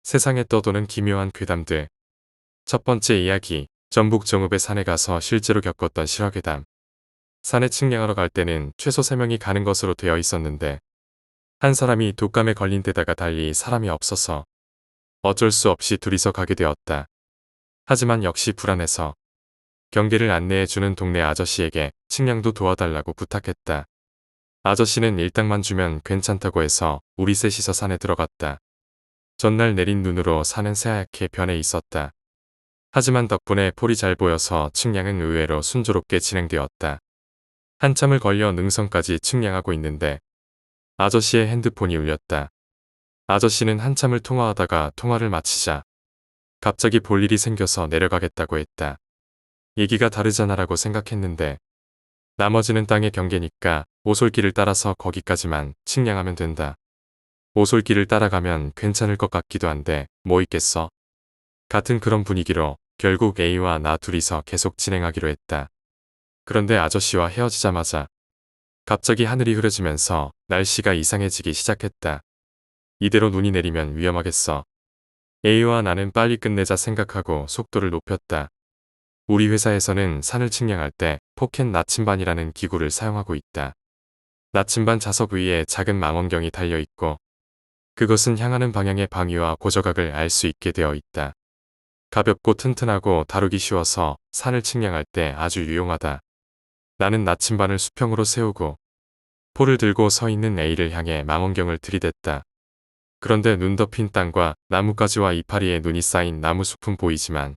세상에 떠도는 기묘한 괴담들. 첫 번째 이야기, 전북 정읍의 산에 가서 실제로 겪었던 실화괴담. 산에 측량하러 갈 때는 최소 3명이 가는 것으로 되어 있었는데 한 사람이 독감에 걸린 데다가 달리 사람이 없어서 어쩔 수 없이 둘이서 가게 되었다. 하지만 역시 불안해서 경계를 안내해주는 동네 아저씨에게 측량도 도와달라고 부탁했다. 아저씨는 일당만 주면 괜찮다고 해서 우리 셋이서 산에 들어갔다. 전날 내린 눈으로 산은 새하얗게 변해 있었다. 하지만 덕분에 폴이 잘 보여서 측량은 의외로 순조롭게 진행되었다. 한참을 걸려 능선까지 측량하고 있는데 아저씨의 핸드폰이 울렸다. 아저씨는 한참을 통화하다가 통화를 마치자 갑자기 볼 일이 생겨서 내려가겠다고 했다. 얘기가 다르잖아라고 생각했는데 나머지는 땅의 경계니까 오솔길을 따라서 거기까지만 측량하면 된다. 오솔길을 따라가면 괜찮을 것 같기도 한데 뭐 있겠어? 같은 그런 분위기로 결국 A와 나 둘이서 계속 진행하기로 했다. 그런데 아저씨와 헤어지자마자 갑자기 하늘이 흐려지면서 날씨가 이상해지기 시작했다. 이대로 눈이 내리면 위험하겠어. A와 나는 빨리 끝내자 생각하고 속도를 높였다. 우리 회사에서는 산을 측량할 때 포켓 나침반이라는 기구를 사용하고 있다. 나침반 자석 위에 작은 망원경이 달려있고 그것은 향하는 방향의 방위와 고저각을 알 수 있게 되어 있다. 가볍고 튼튼하고 다루기 쉬워서 산을 측량할 때 아주 유용하다. 나는 나침반을 수평으로 세우고 폴을 들고 서 있는 A를 향해 망원경을 들이댔다. 그런데 눈 덮인 땅과 나뭇가지와 이파리에 눈이 쌓인 나무숲은 보이지만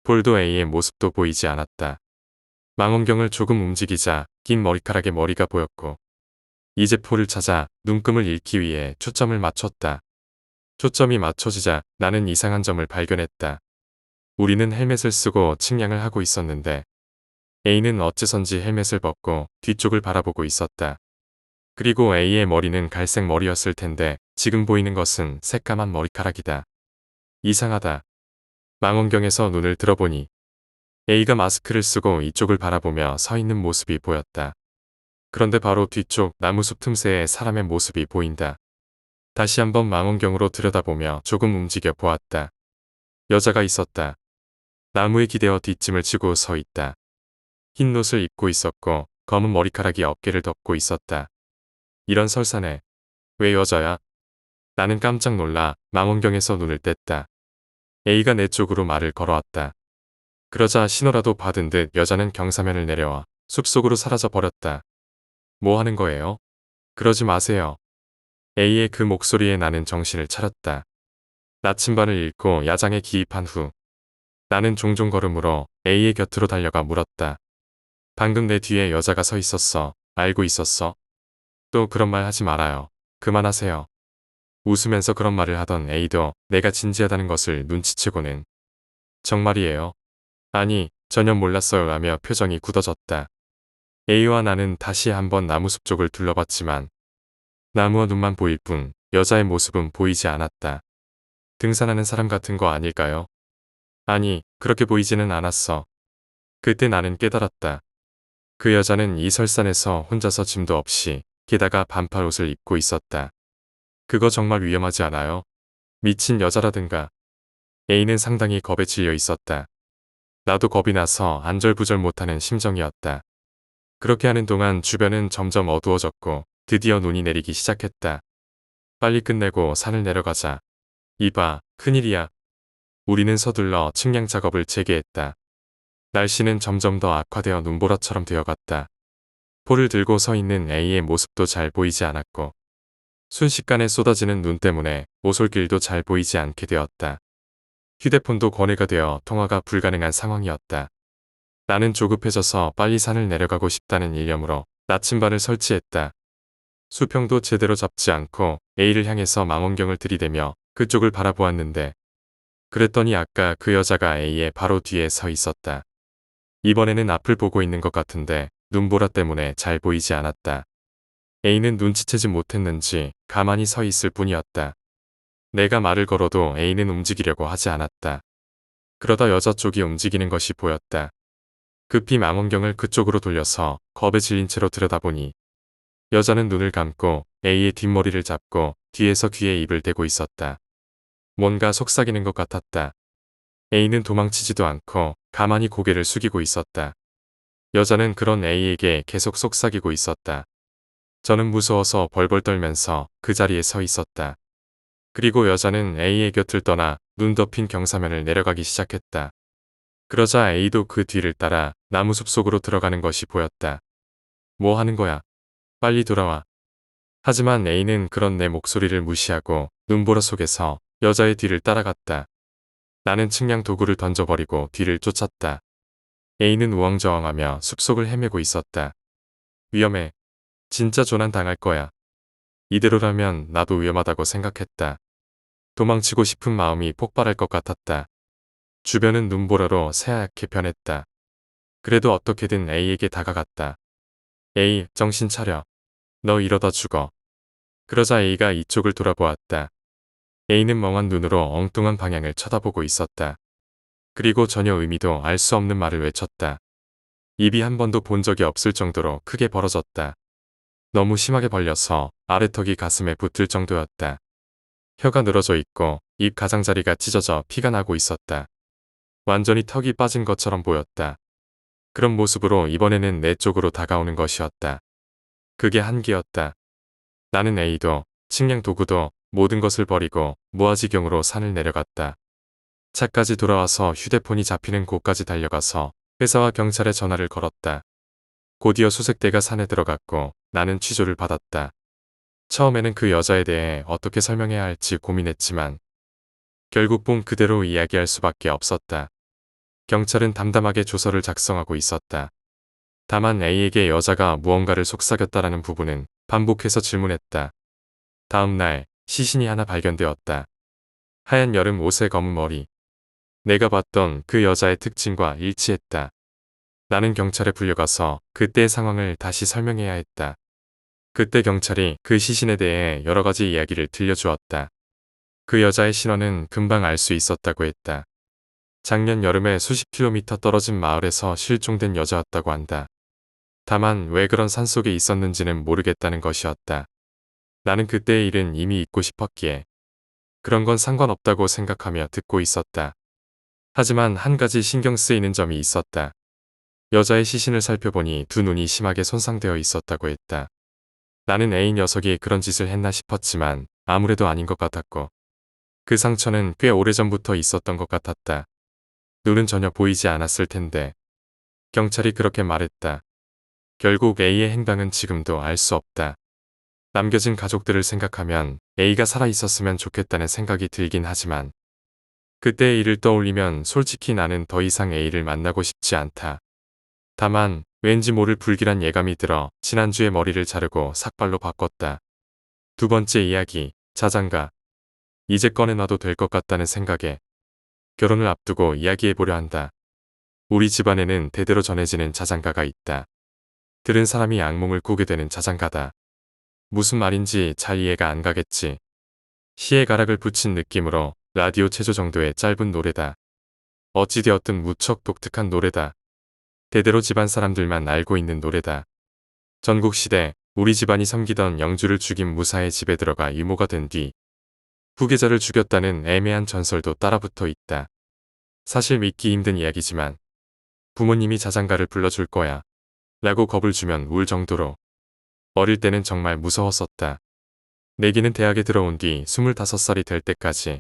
폴도 A의 모습도 보이지 않았다. 망원경을 조금 움직이자 긴 머리카락의 머리가 보였고 이제 폴을 찾아 눈금을 잃기 위해 초점을 맞췄다. 초점이 맞춰지자 나는 이상한 점을 발견했다. 우리는 헬멧을 쓰고 측량을 하고 있었는데 A는 어째선지 헬멧을 벗고 뒤쪽을 바라보고 있었다. 그리고 A의 머리는 갈색 머리였을 텐데 지금 보이는 것은 새까만 머리카락이다. 이상하다. 망원경에서 눈을 들어보니 A가 마스크를 쓰고 이쪽을 바라보며 서 있는 모습이 보였다. 그런데 바로 뒤쪽 나무숲 틈새에 사람의 모습이 보인다. 다시 한번 망원경으로 들여다보며 조금 움직여 보았다. 여자가 있었다. 나무에 기대어 뒷짐을 지고 서 있다. 흰 옷을 입고 있었고 검은 머리카락이 어깨를 덮고 있었다. 이런 설산에 왜 여자야? 나는 깜짝 놀라 망원경에서 눈을 뗐다. A가 내 쪽으로 말을 걸어왔다. 그러자 신호라도 받은 듯 여자는 경사면을 내려와 숲속으로 사라져 버렸다. 뭐 하는 거예요? 그러지 마세요. A의 그 목소리에 나는 정신을 차렸다. 나침반을 잃고 야장에 기입한 후 나는 종종 걸음으로 A의 곁으로 달려가 물었다. 방금 내 뒤에 여자가 서 있었어. 알고 있었어? 또 그런 말 하지 말아요. 그만하세요. 웃으면서 그런 말을 하던 A도 내가 진지하다는 것을 눈치채고는 정말이에요? 아니, 전혀 몰랐어요 라며 표정이 굳어졌다. A와 나는 다시 한번 나무숲 쪽을 둘러봤지만 나무와 눈만 보일 뿐 여자의 모습은 보이지 않았다. 등산하는 사람 같은 거 아닐까요? 아니, 그렇게 보이지는 않았어. 그때 나는 깨달았다. 그 여자는 이 설산에서 혼자서 짐도 없이 게다가 반팔 옷을 입고 있었다. 그거 정말 위험하지 않아요? 미친 여자라든가. A는 상당히 겁에 질려 있었다. 나도 겁이 나서 안절부절 못하는 심정이었다. 그렇게 하는 동안 주변은 점점 어두워졌고 드디어 눈이 내리기 시작했다. 빨리 끝내고 산을 내려가자. 이봐, 큰일이야. 우리는 서둘러 측량 작업을 재개했다. 날씨는 점점 더 악화되어 눈보라처럼 되어갔다. 폴을 들고 서 있는 A의 모습도 잘 보이지 않았고 순식간에 쏟아지는 눈 때문에 오솔길도 잘 보이지 않게 되었다. 휴대폰도 고뇌가 되어 통화가 불가능한 상황이었다. 나는 조급해져서 빨리 산을 내려가고 싶다는 일념으로 나침반을 설치했다. 수평도 제대로 잡지 않고 A를 향해서 망원경을 들이대며 그쪽을 바라보았는데 그랬더니 아까 그 여자가 A의 바로 뒤에 서 있었다. 이번에는 앞을 보고 있는 것 같은데 눈보라 때문에 잘 보이지 않았다. A는 눈치채지 못했는지 가만히 서 있을 뿐이었다. 내가 말을 걸어도 A는 움직이려고 하지 않았다. 그러다 여자 쪽이 움직이는 것이 보였다. 급히 망원경을 그쪽으로 돌려서 겁에 질린 채로 들여다보니 여자는 눈을 감고 A의 뒷머리를 잡고 뒤에서 귀에 입을 대고 있었다. 뭔가 속삭이는 것 같았다. A는 도망치지도 않고 가만히 고개를 숙이고 있었다. 여자는 그런 A에게 계속 속삭이고 있었다. 저는 무서워서 벌벌 떨면서 그 자리에 서 있었다. 그리고 여자는 A의 곁을 떠나 눈 덮인 경사면을 내려가기 시작했다. 그러자 A도 그 뒤를 따라 나무 숲속으로 들어가는 것이 보였다. 뭐 하는 거야? 빨리 돌아와. 하지만 A는 그런 내 목소리를 무시하고 눈보라 속에서 여자의 뒤를 따라갔다. 나는 측량 도구를 던져버리고 뒤를 쫓았다. A는 우왕좌왕하며 숲속을 헤매고 있었다. 위험해. 진짜 조난 당할 거야. 이대로라면 나도 위험하다고 생각했다. 도망치고 싶은 마음이 폭발할 것 같았다. 주변은 눈보라로 새하얗게 변했다. 그래도 어떻게든 A에게 다가갔다. A, 정신 차려. 너 이러다 죽어. 그러자 A가 이쪽을 돌아보았다. A는 멍한 눈으로 엉뚱한 방향을 쳐다보고 있었다. 그리고 전혀 의미도 알 수 없는 말을 외쳤다. 입이 한 번도 본 적이 없을 정도로 크게 벌어졌다. 너무 심하게 벌려서 아래턱이 가슴에 붙을 정도였다. 혀가 늘어져 있고 입 가장자리가 찢어져 피가 나고 있었다. 완전히 턱이 빠진 것처럼 보였다. 그런 모습으로 이번에는 내 쪽으로 다가오는 것이었다. 그게 한계였다. 나는 A도 측량 도구도 모든 것을 버리고 무아지경으로 산을 내려갔다. 차까지 돌아와서 휴대폰이 잡히는 곳까지 달려가서 회사와 경찰에 전화를 걸었다. 곧이어 수색대가 산에 들어갔고 나는 취조를 받았다. 처음에는 그 여자에 대해 어떻게 설명해야 할지 고민했지만 결국 본 그대로 이야기할 수밖에 없었다. 경찰은 담담하게 조서를 작성하고 있었다. 다만 A에게 여자가 무언가를 속삭였다라는 부분은 반복해서 질문했다. 다음 날 시신이 하나 발견되었다. 하얀 여름 옷에 검은 머리. 내가 봤던 그 여자의 특징과 일치했다. 나는 경찰에 불려가서 그때의 상황을 다시 설명해야 했다. 그때 경찰이 그 시신에 대해 여러 가지 이야기를 들려주었다. 그 여자의 신원은 금방 알 수 있었다고 했다. 작년 여름에 수십 킬로미터 떨어진 마을에서 실종된 여자였다고 한다. 다만 왜 그런 산속에 있었는지는 모르겠다는 것이었다. 나는 그때의 일은 이미 잊고 싶었기에 그런 건 상관없다고 생각하며 듣고 있었다. 하지만 한 가지 신경 쓰이는 점이 있었다. 여자의 시신을 살펴보니 두 눈이 심하게 손상되어 있었다고 했다. 나는 A 녀석이 그런 짓을 했나 싶었지만 아무래도 아닌 것 같았고 그 상처는 꽤 오래전부터 있었던 것 같았다. 눈은 전혀 보이지 않았을 텐데. 경찰이 그렇게 말했다. 결국 A의 행방은 지금도 알 수 없다. 남겨진 가족들을 생각하면 A가 살아있었으면 좋겠다는 생각이 들긴 하지만 그때의 일을 떠올리면 솔직히 나는 더 이상 A를 만나고 싶지 않다. 다만 왠지 모를 불길한 예감이 들어 지난주에 머리를 자르고 삭발로 바꿨다. 두 번째 이야기, 자장가. 이제 꺼내놔도 될 것 같다는 생각에 결혼을 앞두고 이야기해보려 한다. 우리 집안에는 대대로 전해지는 자장가가 있다. 들은 사람이 악몽을 꾸게 되는 자장가다. 무슨 말인지 잘 이해가 안 가겠지. 시의 가락을 붙인 느낌으로 라디오 체조 정도의 짧은 노래다. 어찌되었든 무척 독특한 노래다. 대대로 집안 사람들만 알고 있는 노래다. 전국시대 우리 집안이 섬기던 영주를 죽인 무사의 집에 들어가 이모가 된 뒤 후계자를 죽였다는 애매한 전설도 따라붙어 있다. 사실 믿기 힘든 이야기지만 부모님이 자장가를 불러줄 거야 라고 겁을 주면 울 정도로 어릴 때는 정말 무서웠었다. 내기는 대학에 들어온 뒤 25살이 될 때까지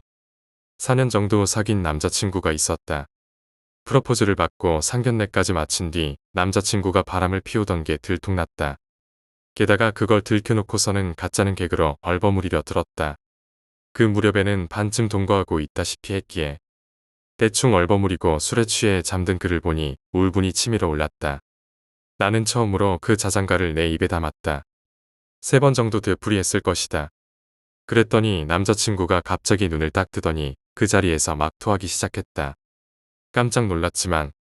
4년 정도 사귄 남자친구가 있었다. 프로포즈를 받고 상견례까지 마친 뒤 남자친구가 바람을 피우던 게 들통났다. 게다가 그걸 들켜놓고서는 가짜는 개그로 얼버무리려 들었다. 그 무렵에는 반쯤 동거하고 있다시피 했기에 대충 얼버무리고 술에 취해 잠든 그를 보니 울분이 치밀어 올랐다. 나는 처음으로 그 자장가를 내 입에 담았다. 3번 정도 되풀이했을 것이다. 그랬더니 남자친구가 갑자기 눈을 딱 뜨더니 그 자리에서 막 토하기 시작했다. 깜짝 놀랐지만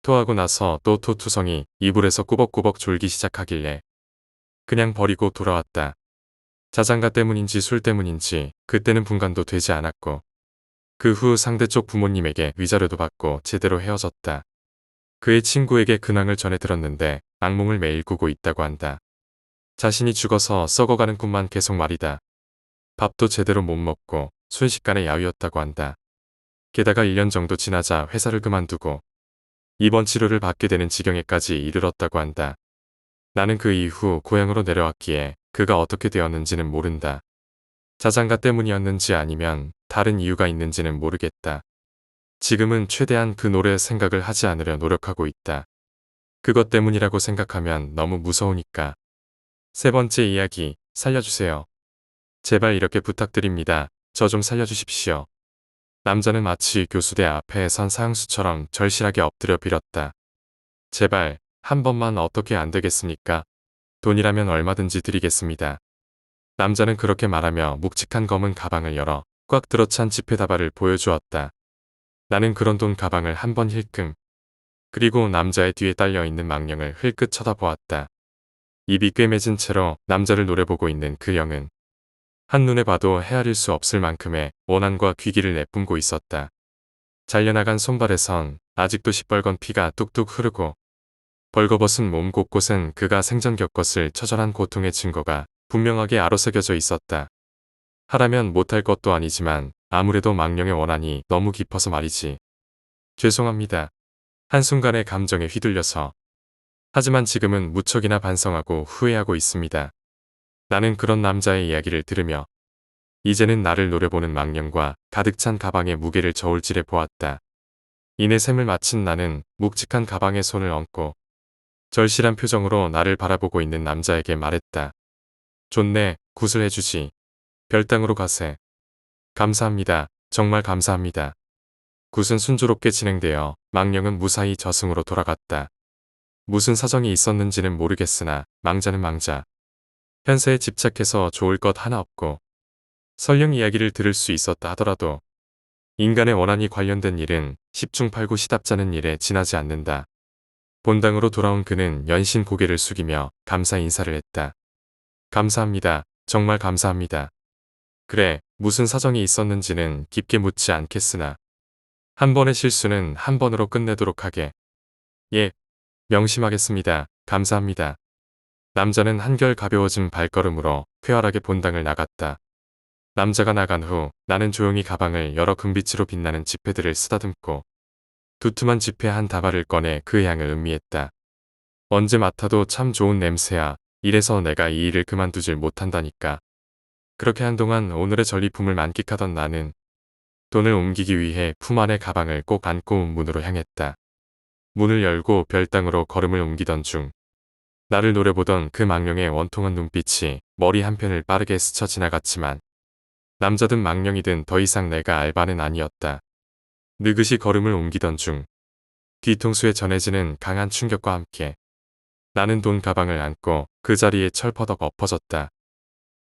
토하고 나서 또 토투성이 이불에서 꾸벅꾸벅 졸기 시작하길래 그냥 버리고 돌아왔다. 자장가 때문인지 술 때문인지 그때는 분간도 되지 않았고 그 후 상대쪽 부모님에게 위자료도 받고 제대로 헤어졌다. 그의 친구에게 근황을 전해 들었는데 악몽을 매일 꾸고 있다고 한다. 자신이 죽어서 썩어가는 꿈만 계속 말이다. 밥도 제대로 못 먹고 순식간에 야위었다고 한다. 게다가 1년 정도 지나자 회사를 그만두고 입원 치료를 받게 되는 지경에까지 이르렀다고 한다. 나는 그 이후 고향으로 내려왔기에 그가 어떻게 되었는지는 모른다. 자장가 때문이었는지 아니면 다른 이유가 있는지는 모르겠다. 지금은 최대한 그 노래 생각을 하지 않으려 노력하고 있다. 그것 때문이라고 생각하면 너무 무서우니까. 세 번째 이야기, 살려주세요. 제발 이렇게 부탁드립니다. 저 좀 살려주십시오. 남자는 마치 교수대 앞에 선 사형수처럼 절실하게 엎드려 빌었다. 제발, 한 번만 어떻게 안 되겠습니까? 돈이라면 얼마든지 드리겠습니다. 남자는 그렇게 말하며 묵직한 검은 가방을 열어 꽉 들어찬 지폐다발을 보여주었다. 나는 그런 돈 가방을 한 번 힐끔. 그리고 남자의 뒤에 딸려있는 망령을 흘끗 쳐다보았다. 입이 꿰매진 채로 남자를 노려보고 있는 그 영은 한눈에 봐도 헤아릴 수 없을 만큼의 원한과 귀기를 내뿜고 있었다. 잘려나간 손발에선 아직도 시뻘건 피가 뚝뚝 흐르고 벌거벗은 몸 곳곳엔 그가 생전 겪었을 처절한 고통의 증거가 분명하게 아로새겨져 있었다. 하라면 못할 것도 아니지만 아무래도 망령의 원한이 너무 깊어서 말이지. 죄송합니다. 한순간의 감정에 휘둘려서. 하지만 지금은 무척이나 반성하고 후회하고 있습니다. 나는 그런 남자의 이야기를 들으며 이제는 나를 노려보는 망령과 가득 찬 가방의 무게를 저울질해 보았다. 이내 셈을 마친 나는 묵직한 가방에 손을 얹고 절실한 표정으로 나를 바라보고 있는 남자에게 말했다. 좋네, 구슬해주지. 별당으로 가세. 감사합니다. 정말 감사합니다. 굿은 순조롭게 진행되어 망령은 무사히 저승으로 돌아갔다. 무슨 사정이 있었는지는 모르겠으나 망자는 망자. 현세에 집착해서 좋을 것 하나 없고 설령 이야기를 들을 수 있었다 하더라도 인간의 원한이 관련된 일은 10중 8구 시답잖은 일에 지나지 않는다. 본당으로 돌아온 그는 연신 고개를 숙이며 감사 인사를 했다. 감사합니다. 정말 감사합니다. 그래, 무슨 사정이 있었는지는 깊게 묻지 않겠으나 한 번의 실수는 한 번으로 끝내도록 하게. 예, 명심하겠습니다. 감사합니다. 남자는 한결 가벼워진 발걸음으로 쾌활하게 본당을 나갔다. 남자가 나간 후 나는 조용히 가방을 여러 금빛으로 빛나는 지폐들을 쓰다듬고 두툼한 지폐 한 다발을 꺼내 그 향을 음미했다. 언제 맡아도 참 좋은 냄새야. 이래서 내가 이 일을 그만두질 못한다니까. 그렇게 한동안 오늘의 전리품을 만끽하던 나는 돈을 옮기기 위해 품 안의 가방을 꼭 안고 문으로 향했다. 문을 열고 별당으로 걸음을 옮기던 중 나를 노려보던 그 망령의 원통한 눈빛이 머리 한편을 빠르게 스쳐 지나갔지만 남자든 망령이든 더 이상 내가 알 바는 아니었다. 느긋이 걸음을 옮기던 중 뒤통수에 전해지는 강한 충격과 함께 나는 돈 가방을 안고 그 자리에 철퍼덕 엎어졌다.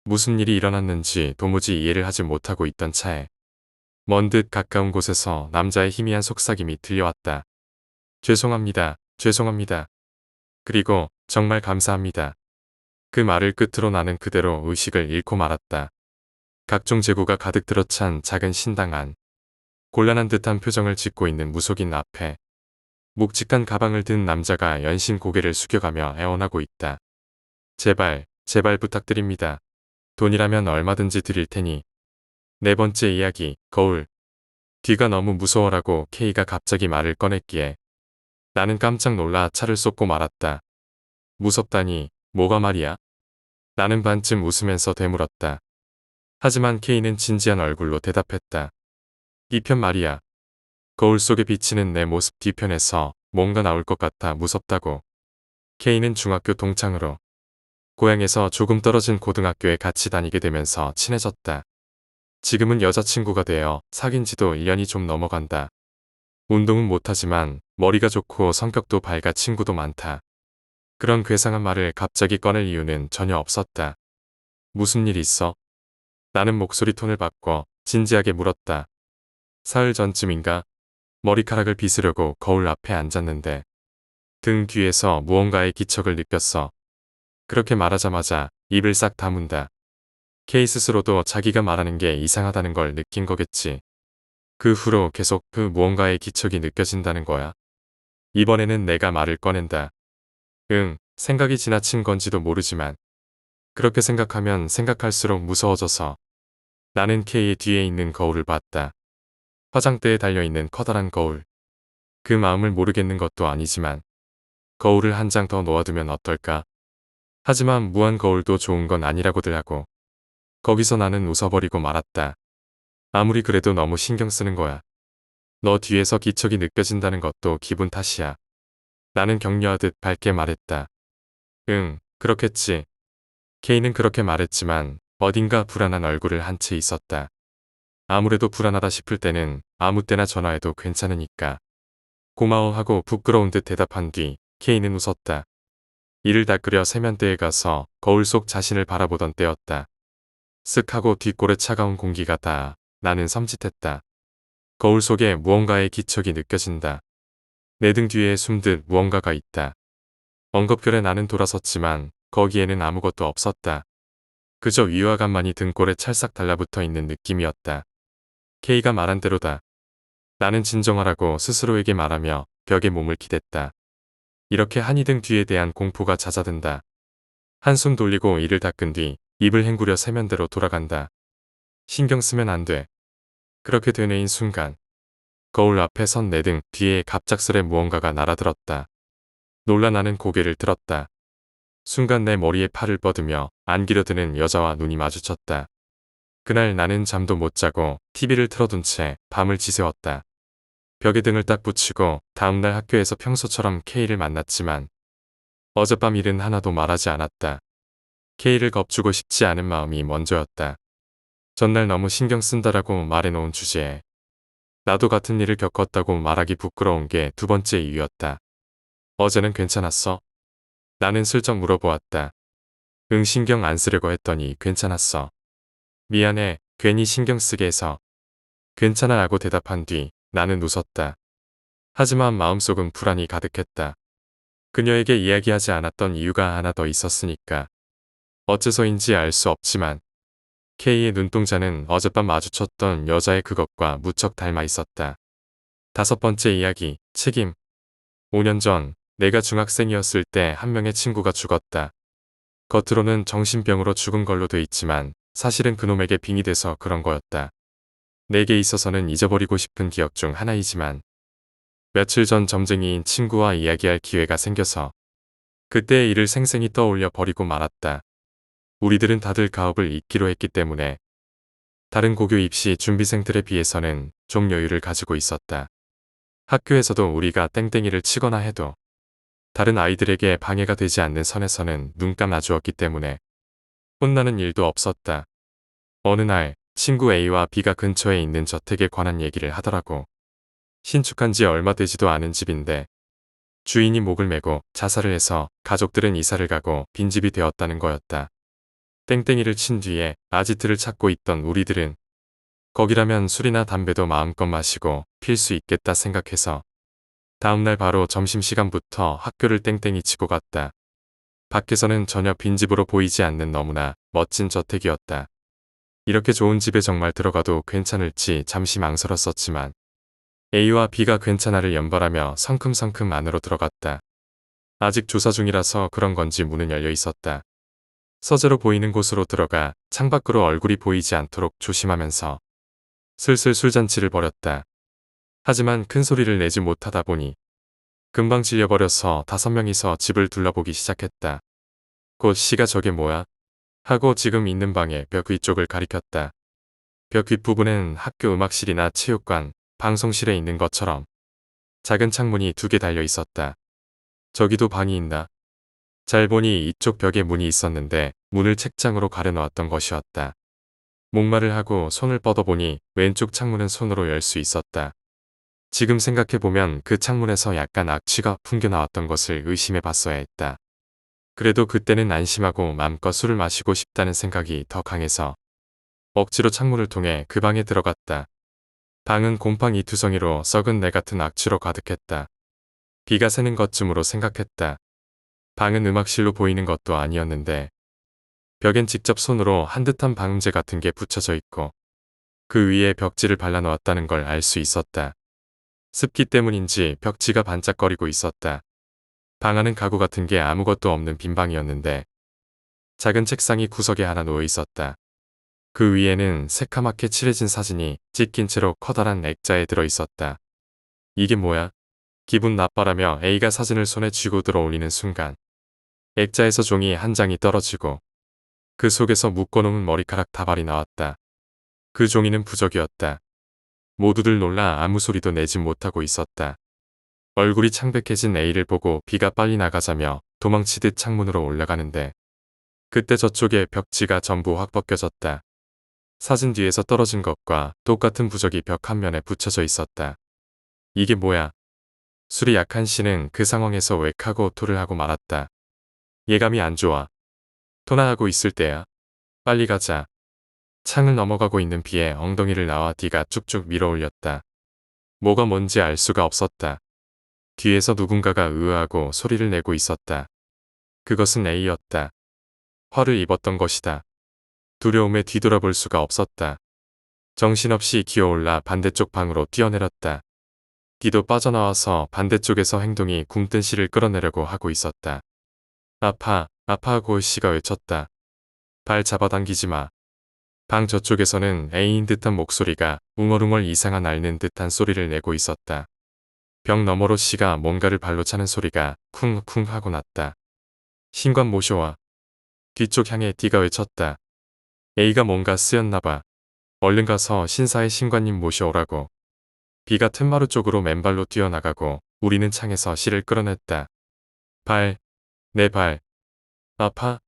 무슨 일이 일어났는지 도무지 이해를 하지 못하고 있던 차에 먼 듯 가까운 곳에서 남자의 희미한 속삭임이 들려왔다. 죄송합니다. 죄송합니다. 그리고 정말 감사합니다. 그 말을 끝으로 나는 그대로 의식을 잃고 말았다. 각종 재고가 가득 들어찬 작은 신당 안. 곤란한 듯한 표정을 짓고 있는 무속인 앞에 묵직한 가방을 든 남자가 연신 고개를 숙여가며 애원하고 있다. 제발, 제발 부탁드립니다. 돈이라면 얼마든지 드릴 테니. 네 번째 이야기, 거울. 뒤가 너무 무서워라고 K가 갑자기 말을 꺼냈기에 나는 깜짝 놀라 차를 쏟고 말았다. 무섭다니, 뭐가 말이야? 나는 반쯤 웃으면서 되물었다. 하지만 K는 진지한 얼굴로 대답했다. 이편 말이야. 거울 속에 비치는 내 모습 뒤편에서 뭔가 나올 것 같아 무섭다고. K는 중학교 동창으로 고향에서 조금 떨어진 고등학교에 같이 다니게 되면서 친해졌다. 지금은 여자친구가 되어 사귄 지도 1년이 좀 넘어간다. 운동은 못하지만 머리가 좋고 성격도 밝아 친구도 많다. 그런 괴상한 말을 갑자기 꺼낼 이유는 전혀 없었다. 무슨 일 있어? 나는 목소리 톤을 바꿔 진지하게 물었다. 사흘 전쯤인가? 머리카락을 빗으려고 거울 앞에 앉았는데 등 뒤에서 무언가의 기척을 느꼈어. 그렇게 말하자마자 입을 싹 다문다. K 스스로도 자기가 말하는 게 이상하다는 걸 느낀 거겠지. 그 후로 계속 그 무언가의 기척이 느껴진다는 거야. 이번에는 내가 말을 꺼낸다. 생각이 지나친 건지도 모르지만 그렇게 생각하면 생각할수록 무서워져서 나는 K의 뒤에 있는 거울을 봤다. 화장대에 달려있는 커다란 거울. 그 마음을 모르겠는 것도 아니지만 거울을 한 장 더 놓아두면 어떨까? 하지만 무한 거울도 좋은 건 아니라고들 하고 거기서 나는 웃어버리고 말았다. 아무리 그래도 너무 신경 쓰는 거야. 너 뒤에서 기척이 느껴진다는 것도 기분 탓이야. 나는 격려하듯 밝게 말했다. 응, 그렇겠지. K는 그렇게 말했지만 어딘가 불안한 얼굴을 한 채 있었다. 아무래도 불안하다 싶을 때는 아무 때나 전화해도 괜찮으니까. 고마워하고 부끄러운 듯 대답한 뒤 K는 웃었다. 이를 닦으려 세면대에 가서 거울 속 자신을 바라보던 때였다. 쓱 하고 뒷골에 차가운 공기가 닿아 나는 섬찟했다. 거울 속에 무언가의 기척이 느껴진다. 내 등 뒤에 숨듯 무언가가 있다. 엉겁결에 나는 돌아섰지만 거기에는 아무것도 없었다. 그저 위화감만이 등골에 찰싹 달라붙어 있는 느낌이었다. K가 말한 대로다. 나는 진정하라고 스스로에게 말하며 벽에 몸을 기댔다. 이렇게 한이 등 뒤에 대한 공포가 잦아든다. 한숨 돌리고 이를 닦은 뒤 입을 헹구려 세면대로 돌아간다. 신경 쓰면 안 돼. 그렇게 되뇌인 순간 거울 앞에 선 내 등 뒤에 갑작스레 무언가가 날아들었다. 놀라 나는 고개를 들었다. 순간 내 머리에 팔을 뻗으며 안기려 드는 여자와 눈이 마주쳤다. 그날 나는 잠도 못 자고 TV를 틀어둔 채 밤을 지새웠다. 벽에 등을 딱 붙이고 다음날 학교에서 평소처럼 K를 만났지만 어젯밤 일은 하나도 말하지 않았다. K를 겁주고 싶지 않은 마음이 먼저였다. 전날 너무 신경 쓴다라고 말해놓은 주제에 나도 같은 일을 겪었다고 말하기 부끄러운 게 두 번째 이유였다. 어제는 괜찮았어? 나는 슬쩍 물어보았다. 응, 신경 안 쓰려고 했더니 괜찮았어. 미안해, 괜히 신경 쓰게 해서. 괜찮아 라고 대답한 뒤 나는 웃었다. 하지만 마음속은 불안이 가득했다. 그녀에게 이야기하지 않았던 이유가 하나 더 있었으니까. 어째서인지 알 수 없지만 K의 눈동자는 어젯밤 마주쳤던 여자의 그것과 무척 닮아 있었다. 다섯 번째 이야기, 책임. 5년 전 내가 중학생이었을 때 한 명의 친구가 죽었다. 겉으로는 정신병으로 죽은 걸로 돼 있지만 사실은 그놈에게 빙이 돼서 그런 거였다. 내게 있어서는 잊어버리고 싶은 기억 중 하나이지만 며칠 전 점쟁이인 친구와 이야기할 기회가 생겨서 그때의 일을 생생히 떠올려 버리고 말았다. 우리들은 다들 가업을 잇기로 했기 때문에 다른 고교 입시 준비생들에 비해서는 좀 여유를 가지고 있었다. 학교에서도 우리가 땡땡이를 치거나 해도 다른 아이들에게 방해가 되지 않는 선에서는 눈 감아주었기 때문에 혼나는 일도 없었다. 어느 날 친구 A와 B가 근처에 있는 저택에 관한 얘기를 하더라고. 신축한 지 얼마 되지도 않은 집인데 주인이 목을 메고 자살을 해서 가족들은 이사를 가고 빈집이 되었다는 거였다. 땡땡이를 친 뒤에 아지트를 찾고 있던 우리들은 거기라면 술이나 담배도 마음껏 마시고 필 수 있겠다 생각해서 다음날 바로 점심시간부터 학교를 땡땡이 치고 갔다. 밖에서는 전혀 빈집으로 보이지 않는 너무나 멋진 저택이었다. 이렇게 좋은 집에 정말 들어가도 괜찮을지 잠시 망설였었지만 A와 B가 괜찮아를 연발하며 성큼성큼 안으로 들어갔다. 아직 조사 중이라서 그런 건지 문은 열려 있었다. 서재로 보이는 곳으로 들어가 창밖으로 얼굴이 보이지 않도록 조심하면서 슬슬 술잔치를 벌였다. 하지만 큰 소리를 내지 못하다 보니 금방 질려버려서 5명이서 집을 둘러보기 시작했다. 곧 씨가 저게 뭐야? 하고 지금 있는 방의 벽 위쪽을 가리켰다. 벽 윗부분엔 학교 음악실이나 체육관, 방송실에 있는 것처럼 작은 창문이 2개 달려 있었다. 저기도 방이 있나? 잘 보니 이쪽 벽에 문이 있었는데 문을 책장으로 가려놓았던 것이었다. 목말을 하고 손을 뻗어보니 왼쪽 창문은 손으로 열 수 있었다. 지금 생각해보면 그 창문에서 약간 악취가 풍겨나왔던 것을 의심해봤어야 했다. 그래도 그때는 안심하고 마음껏 술을 마시고 싶다는 생각이 더 강해서 억지로 창문을 통해 그 방에 들어갔다. 방은 곰팡이 투성이로 썩은 내 같은 악취로 가득했다. 비가 새는 것쯤으로 생각했다. 방은 음악실로 보이는 것도 아니었는데 벽엔 직접 손으로 한 듯한 방음제 같은 게 붙여져 있고 그 위에 벽지를 발라놓았다는 걸 알 수 있었다. 습기 때문인지 벽지가 반짝거리고 있었다. 방 안은 가구 같은 게 아무것도 없는 빈 방이었는데 작은 책상이 구석에 하나 놓여 있었다. 그 위에는 새카맣게 칠해진 사진이 찢긴 채로 커다란 액자에 들어 있었다. 이게 뭐야? 기분 나빠라며 A가 사진을 손에 쥐고 들어올리는 순간 액자에서 종이 한 장이 떨어지고 그 속에서 묶어놓은 머리카락 다발이 나왔다. 그 종이는 부적이었다. 모두들 놀라 아무 소리도 내지 못하고 있었다. 얼굴이 창백해진 A를 보고 B가 빨리 나가자며 도망치듯 창문으로 올라가는데 그때 저쪽에 벽지가 전부 확 벗겨졌다. 사진 뒤에서 떨어진 것과 똑같은 부적이 벽 한 면에 붙여져 있었다. 이게 뭐야? 술이 약한 씨는 그 상황에서 웩 하고 토를 하고 말았다. 예감이 안 좋아. 토나 하고 있을 때야. 빨리 가자. 창을 넘어가고 있는 B의 엉덩이를 나와 D가 쭉쭉 밀어 올렸다. 뭐가 뭔지 알 수가 없었다. 뒤에서 누군가가 으으하고 소리를 내고 있었다. 그것은 A였다. 화를 입었던 것이다. 두려움에 뒤돌아볼 수가 없었다. 정신없이 기어올라 반대쪽 방으로 뛰어내렸다. D도 빠져나와서 반대쪽에서 행동이 굼뜬 씨를 끌어내려고 하고 있었다. 아파, 아파하고 씨가 외쳤다. 발 잡아당기지 마. 방 저쪽에서는 A인 듯한 목소리가 웅얼웅얼 이상한 앓는 듯한 소리를 내고 있었다. 벽 너머로 씨가 뭔가를 발로 차는 소리가 쿵쿵 하고 났다. 신관 모셔와. 뒤쪽 향해 D가 외쳤다. A가 뭔가 쓰였나봐. 얼른 가서 신사의 신관님 모셔오라고. B가 툇마루 쪽으로 맨발로 뛰어나가고 우리는 창에서 씨를 끌어냈다. 발, 내 발. 아파?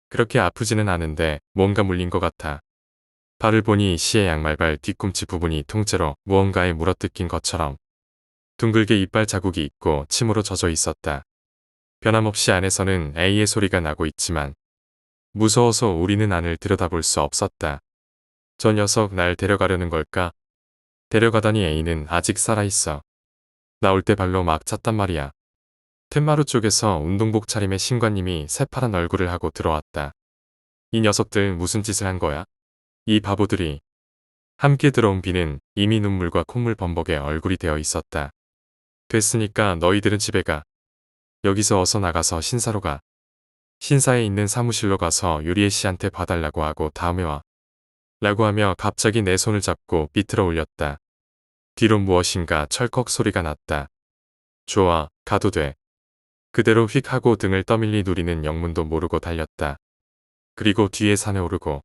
그렇게 아프지는 않은데 뭔가 물린 것 같아. 발을 보니 씨의 양말발 뒤꿈치 부분이 통째로 무언가에 물어뜯긴 것처럼 둥글게 이빨 자국이 있고 침으로 젖어 있었다. 변함없이 안에서는 A의 소리가 나고 있지만 무서워서 우리는 안을 들여다볼 수 없었다. 저 녀석 날 데려가려는 걸까? 데려가다니 A는 아직 살아있어. 나올 때 발로 막 찼단 말이야. 툇마루 쪽에서 운동복 차림의 신관님이 새파란 얼굴을 하고 들어왔다. 이 녀석들 무슨 짓을 한 거야? 이 바보들이. 함께 들어온 B는 이미 눈물과 콧물 범벅에 얼굴이 되어 있었다. 됐으니까 너희들은 집에 가. 여기서 어서 나가서 신사로 가. 신사에 있는 사무실로 가서 유리애 씨한테 봐달라고 하고 다음에 와. 라고 하며 갑자기 내 손을 잡고 비틀어 올렸다. 뒤로 무엇인가 철컥 소리가 났다. 좋아, 가도 돼. 그대로 휙 하고 등을 떠밀리 누리는 영문도 모르고 달렸다. 그리고 뒤에 산에 오르고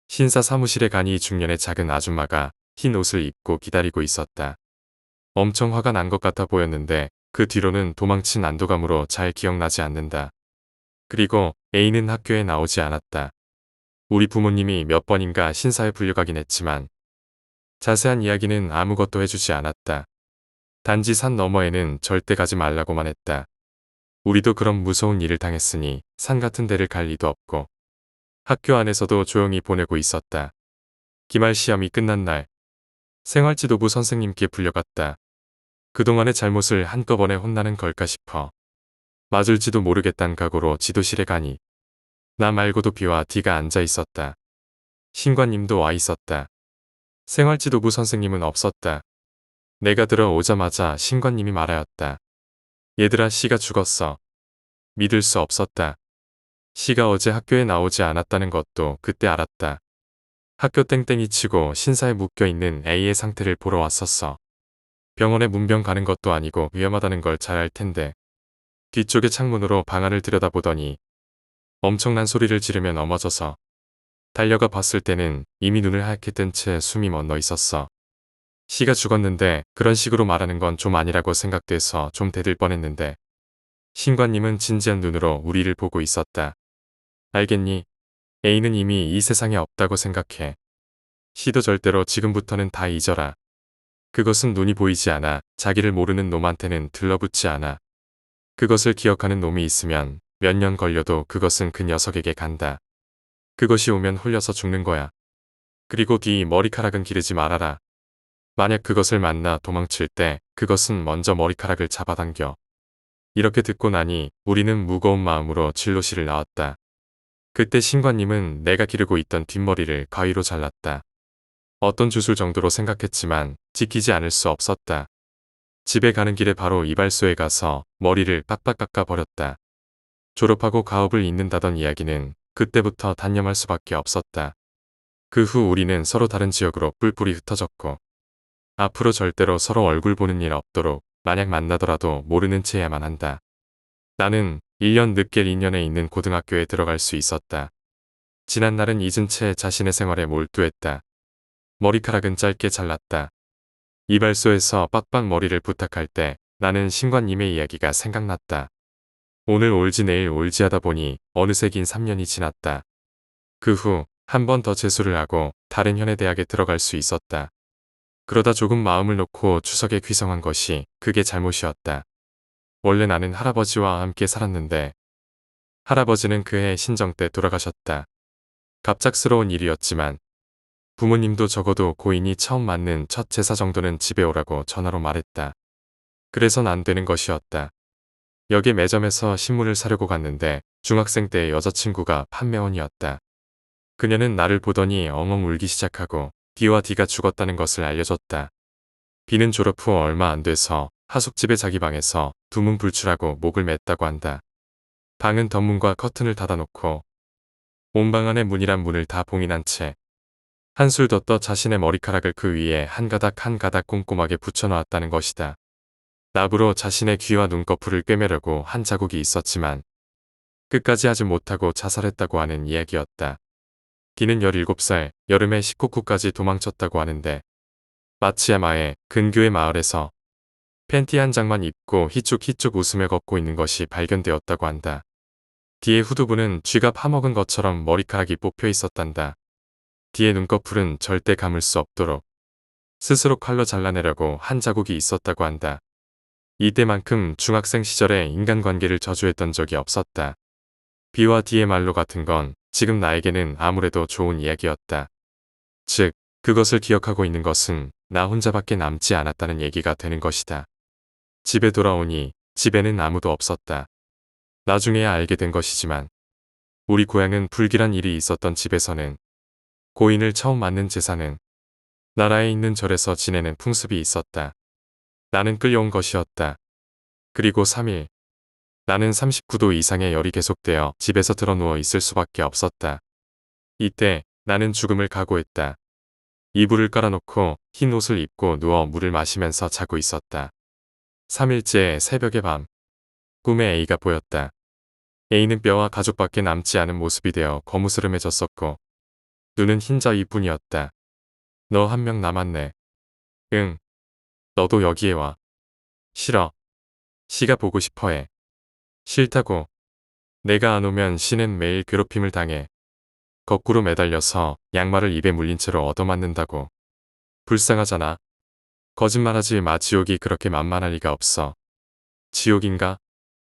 신사 사무실에 가니 중년의 작은 아줌마가 흰 옷을 입고 기다리고 있었다. 엄청 화가 난 것 같아 보였는데 그 뒤로는 도망친 안도감으로 잘 기억나지 않는다. 그리고 A는 학교에 나오지 않았다. 우리 부모님이 몇 번인가 신사에 불려가긴 했지만 자세한 이야기는 아무것도 해주지 않았다. 단지 산 너머에는 절대 가지 말라고만 했다. 우리도 그런 무서운 일을 당했으니 산 같은 데를 갈 리도 없고 학교 안에서도 조용히 보내고 있었다. 기말 시험이 끝난 날 생활지도부 선생님께 불려갔다. 그동안의 잘못을 한꺼번에 혼나는 걸까 싶어. 맞을지도 모르겠단 각오로 지도실에 가니 나 말고도 B와 D가 앉아 있었다. 신관님도 와 있었다. 생활지도부 선생님은 없었다. 내가 들어오자마자 신관님이 말하였다. 얘들아, C가 죽었어. 믿을 수 없었다. C가 어제 학교에 나오지 않았다는 것도 그때 알았다. 학교 땡땡이 치고 신사에 묶여있는 A의 상태를 보러 왔었어. 병원에 문병 가는 것도 아니고 위험하다는 걸 잘 알 텐데. 뒤쪽의 창문으로 방 안을 들여다보더니 엄청난 소리를 지르며 넘어져서 달려가 봤을 때는 이미 눈을 하얗게 뜬 채 숨이 멎어 있었어. C가 죽었는데 그런 식으로 말하는 건 좀 아니라고 생각돼서 좀 대들 뻔했는데 신관님은 진지한 눈으로 우리를 보고 있었다. 알겠니? A는 이미 이 세상에 없다고 생각해. C도 절대로 지금부터는 다 잊어라. 그것은 눈이 보이지 않아 자기를 모르는 놈한테는 들러붙지 않아. 그것을 기억하는 놈이 있으면 몇 년 걸려도 그것은 그 녀석에게 간다. 그것이 오면 홀려서 죽는 거야. 그리고 뒤 머리카락은 기르지 말아라. 만약 그것을 만나 도망칠 때 그것은 먼저 머리카락을 잡아당겨. 이렇게 듣고 나니 우리는 무거운 마음으로 진로실을 나왔다. 그때 신관님은 내가 기르고 있던 뒷머리를 가위로 잘랐다. 어떤 주술 정도로 생각했지만 지키지 않을 수 없었다. 집에 가는 길에 바로 이발소에 가서 머리를 빡빡 깎아 버렸다. 졸업하고 가업을 잇는다던 이야기는 그때부터 단념할 수밖에 없었다. 그 후 우리는 서로 다른 지역으로 뿔뿔이 흩어졌고 앞으로 절대로 서로 얼굴 보는 일 없도록 만약 만나더라도 모르는 체해야만 한다. 나는 1년 늦게 인연에 있는 고등학교에 들어갈 수 있었다. 지난 날은 잊은 채 자신의 생활에 몰두했다. 머리카락은 짧게 잘랐다. 이발소에서 빡빡 머리를 부탁할 때 나는 신관님의 이야기가 생각났다. 오늘 올지 내일 올지 하다 보니 어느새 긴 3년이 지났다. 그 후 한 번 더 재수를 하고 다른 현해대학에 들어갈 수 있었다. 그러다 조금 마음을 놓고 추석에 귀성한 것이 그게 잘못이었다. 원래 나는 할아버지와 함께 살았는데 할아버지는 그해 신정 때 돌아가셨다. 갑작스러운 일이었지만 부모님도 적어도 고인이 처음 맞는 첫 제사 정도는 집에 오라고 전화로 말했다. 그래선 안 되는 것이었다. 역의 매점에서 신문을 사려고 갔는데 중학생 때의 여자친구가 판매원이었다. 그녀는 나를 보더니 엉엉 울기 시작하고 D와 D가 죽었다는 것을 알려줬다. B는 졸업 후 얼마 안 돼서 하숙집에 자기 방에서 두문 불출하고 목을 맸다고 한다. 방은 덧문과 커튼을 닫아놓고 온 방 안에 문이란 문을 다 봉인한 채 한술 더 떠 자신의 머리카락을 그 위에 한 가닥 한 가닥 꼼꼼하게 붙여놓았다는 것이다. 나부로 자신의 귀와 눈꺼풀을 꿰매려고 한 자국이 있었지만 끝까지 하지 못하고 자살했다고 하는 이야기였다. D는 17살 여름에 시코쿠까지 도망쳤다고 하는데 마치 야마의 근교의 마을에서 팬티 한 장만 입고 희쭉희쭉 웃으며 걷고 있는 것이 발견되었다고 한다. D의 후두부는 쥐가 파먹은 것처럼 머리카락이 뽑혀 있었단다. D의 눈꺼풀은 절대 감을 수 없도록 스스로 칼로 잘라내려고 한 자국이 있었다고 한다. 이때만큼 중학생 시절에 인간관계를 저주했던 적이 없었다. B와 D의 말로 같은 건 지금 나에게는 아무래도 좋은 이야기였다. 즉, 그것을 기억하고 있는 것은 나 혼자밖에 남지 않았다는 얘기가 되는 것이다. 집에 돌아오니 집에는 아무도 없었다. 나중에야 알게 된 것이지만 우리 고향은 불길한 일이 있었던 집에서는 고인을 처음 맞는 제사는 나라에 있는 절에서 지내는 풍습이 있었다. 나는 끌려온 것이었다. 그리고 3일. 나는 39도 이상의 열이 계속되어 집에서 드러누워 있을 수밖에 없었다. 이때 나는 죽음을 각오했다. 이불을 깔아놓고 흰 옷을 입고 누워 물을 마시면서 자고 있었다. 3일째 새벽의 밤. 꿈에 A가 보였다. A는 뼈와 가죽밖에 남지 않은 모습이 되어 거무스름해졌었고 눈은 흰자위뿐이었다. 너 한 명 남았네. 응. 너도 여기에 와. 싫어. 시가 보고 싶어해. 싫다고. 내가 안 오면 시는 매일 괴롭힘을 당해. 거꾸로 매달려서 양말을 입에 물린 채로 얻어맞는다고. 불쌍하잖아. 거짓말하지 마. 지옥이 그렇게 만만할 리가 없어. 지옥인가?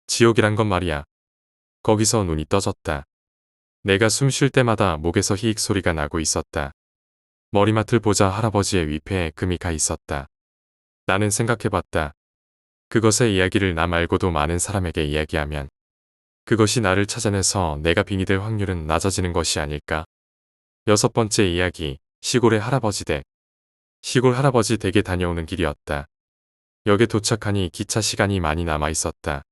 지옥이란 건 말이야. 거기서 눈이 떠졌다. 내가 숨 쉴 때마다 목에서 히익 소리가 나고 있었다. 머리맡을 보자 할아버지의 위패에 금이 가 있었다. 나는 생각해봤다. 그것의 이야기를 나 말고도 많은 사람에게 이야기하면 그것이 나를 찾아내서 내가 빙이 될 확률은 낮아지는 것이 아닐까? 6번째 이야기, 시골의 할아버지 댁. 시골 할아버지 댁에 다녀오는 길이었다. 역에 도착하니 기차 시간이 많이 남아 있었다.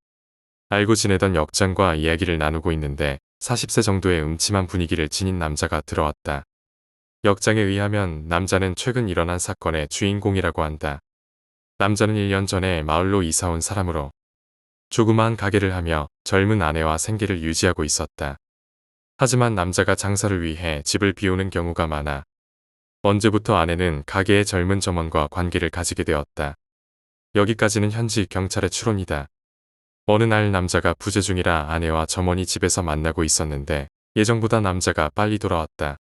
알고 지내던 역장과 이야기를 나누고 있는데 40세 정도의 음침한 분위기를 지닌 남자가 들어왔다. 역장에 의하면 남자는 최근 일어난 사건의 주인공이라고 한다. 남자는 1년 전에 마을로 이사온 사람으로 조그마한 가게를 하며 젊은 아내와 생계를 유지하고 있었다. 하지만 남자가 장사를 위해 집을 비우는 경우가 많아 언제부터 아내는 가게의 젊은 점원과 관계를 가지게 되었다. 여기까지는 현지 경찰의 추론이다. 어느 날 남자가 부재 중이라 아내와 점원이 집에서 만나고 있었는데 예정보다 남자가 빨리 돌아왔다.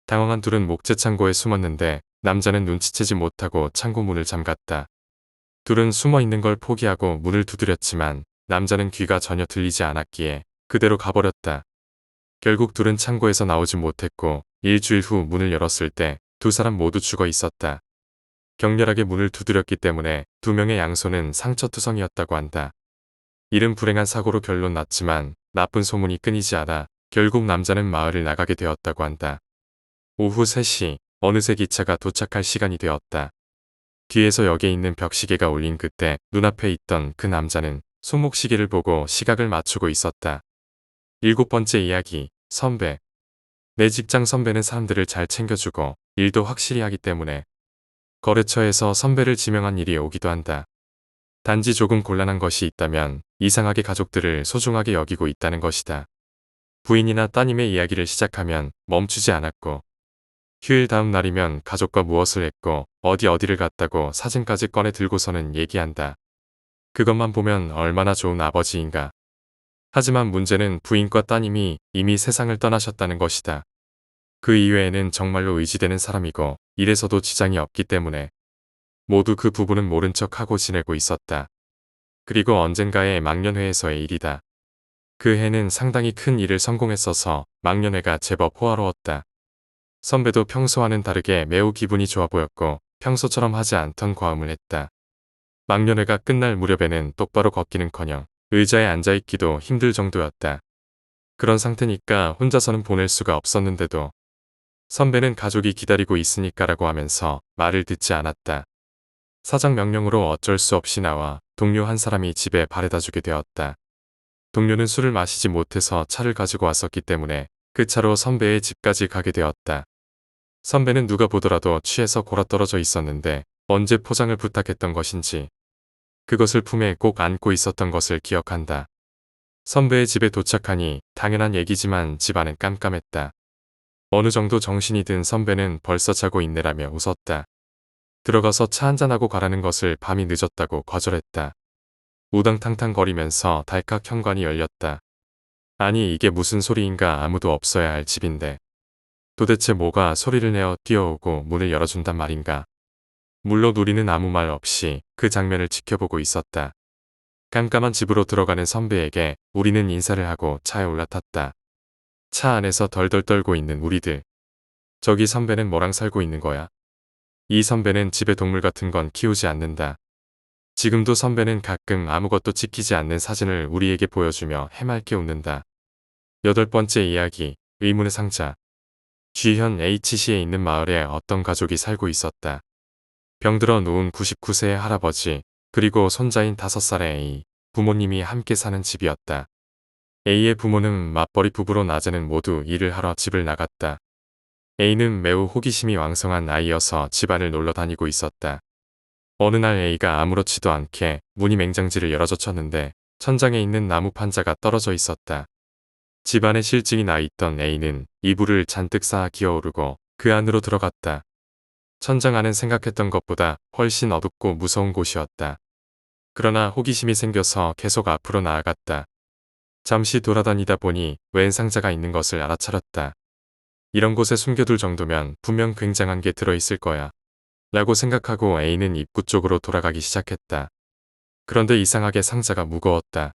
당황한 둘은 목재 창고에 숨었는데 남자는 눈치채지 못하고 창고 문을 잠갔다. 둘은 숨어 있는 걸 포기하고 문을 두드렸지만 남자는 귀가 전혀 들리지 않았기에 그대로 가버렸다. 결국 둘은 창고에서 나오지 못했고 일주일 후 문을 열었을 때 두 사람 모두 죽어 있었다. 격렬하게 문을 두드렸기 때문에 두 명의 양손은 상처투성이었다고 한다. 이른 불행한 사고로 결론 났지만 나쁜 소문이 끊이지 않아 결국 남자는 마을을 나가게 되었다고 한다. 오후 3시 어느새 기차가 도착할 시간이 되었다. 뒤에서 역에 있는 벽시계가 울린 그때 눈앞에 있던 그 남자는 손목시계를 보고 시각을 맞추고 있었다. 7번째 이야기, 선배. 내 직장 선배는 사람들을 잘 챙겨주고 일도 확실히 하기 때문에 거래처에서 선배를 지명한 일이 오기도 한다. 단지 조금 곤란한 것이 있다면 이상하게 가족들을 소중하게 여기고 있다는 것이다. 부인이나 따님의 이야기를 시작하면 멈추지 않았고 휴일 다음 날이면 가족과 무엇을 했고 어디를 갔다고 사진까지 꺼내 들고서는 얘기한다. 그것만 보면 얼마나 좋은 아버지인가. 하지만 문제는 부인과 따님이 이미 세상을 떠나셨다는 것이다. 그 이외에는 정말로 의지되는 사람이고 일에서도 지장이 없기 때문에 모두 그 부분은 모른 척하고 지내고 있었다. 그리고 언젠가의 막년회에서의 일이다. 그 해는 상당히 큰 일을 성공했어서 막년회가 제법 호화로웠다. 선배도 평소와는 다르게 매우 기분이 좋아 보였고 평소처럼 하지 않던 과음을 했다. 막년회가 끝날 무렵에는 똑바로 걷기는커녕 의자에 앉아있기도 힘들 정도였다. 그런 상태니까 혼자서는 보낼 수가 없었는데도 선배는 가족이 기다리고 있으니까라고 하면서 말을 듣지 않았다. 사장 명령으로 어쩔 수 없이 나와 동료 한 사람이 집에 바래다주게 되었다. 동료는 술을 마시지 못해서 차를 가지고 왔었기 때문에 그 차로 선배의 집까지 가게 되었다. 선배는 누가 보더라도 취해서 골아떨어져 있었는데 언제 포장을 부탁했던 것인지 그것을 품에 꼭 안고 있었던 것을 기억한다. 선배의 집에 도착하니 당연한 얘기지만 집안은 깜깜했다. 어느 정도 정신이 든 선배는 벌써 자고 있네라며 웃었다. 들어가서 차 한잔하고 가라는 것을 밤이 늦었다고 거절했다. 우당탕탕 거리면서 달칵 현관이 열렸다. 아니 이게 무슨 소리인가. 아무도 없어야 할 집인데 도대체 뭐가 소리를 내어 뛰어오고 문을 열어준단 말인가. 물론 우리는 아무 말 없이 그 장면을 지켜보고 있었다. 깜깜한 집으로 들어가는 선배에게 우리는 인사를 하고 차에 올라탔다. 차 안에서 덜덜 떨고 있는 우리들. 저기 선배는 뭐랑 살고 있는 거야? 이 선배는 집에 동물 같은 건 키우지 않는다. 지금도 선배는 가끔 아무것도 찍히지 않는 사진을 우리에게 보여주며 해맑게 웃는다. 8번째 이야기, 의문의 상자. G현 H시에 있는 마을에 어떤 가족이 살고 있었다. 병들어 누운 99세의 할아버지, 그리고 손자인 5살의 A, 부모님이 함께 사는 집이었다. A의 부모는 맞벌이 부부로 낮에는 모두 일을 하러 집을 나갔다. A는 매우 호기심이 왕성한 아이여서 집안을 놀러 다니고 있었다. 어느 날 A가 아무렇지도 않게 문이 맹장지를 열어젖혔는데 천장에 있는 나무 판자가 떨어져 있었다. 집안에 실증이 나 있던 A는 이불을 잔뜩 쌓아 기어오르고 그 안으로 들어갔다. 천장 안은 생각했던 것보다 훨씬 어둡고 무서운 곳이었다. 그러나 호기심이 생겨서 계속 앞으로 나아갔다. 잠시 돌아다니다 보니 웬 상자가 있는 것을 알아차렸다. 이런 곳에 숨겨둘 정도면 분명 굉장한 게 들어있을 거야. 라고 생각하고 A는 입구 쪽으로 돌아가기 시작했다. 그런데 이상하게 상자가 무거웠다.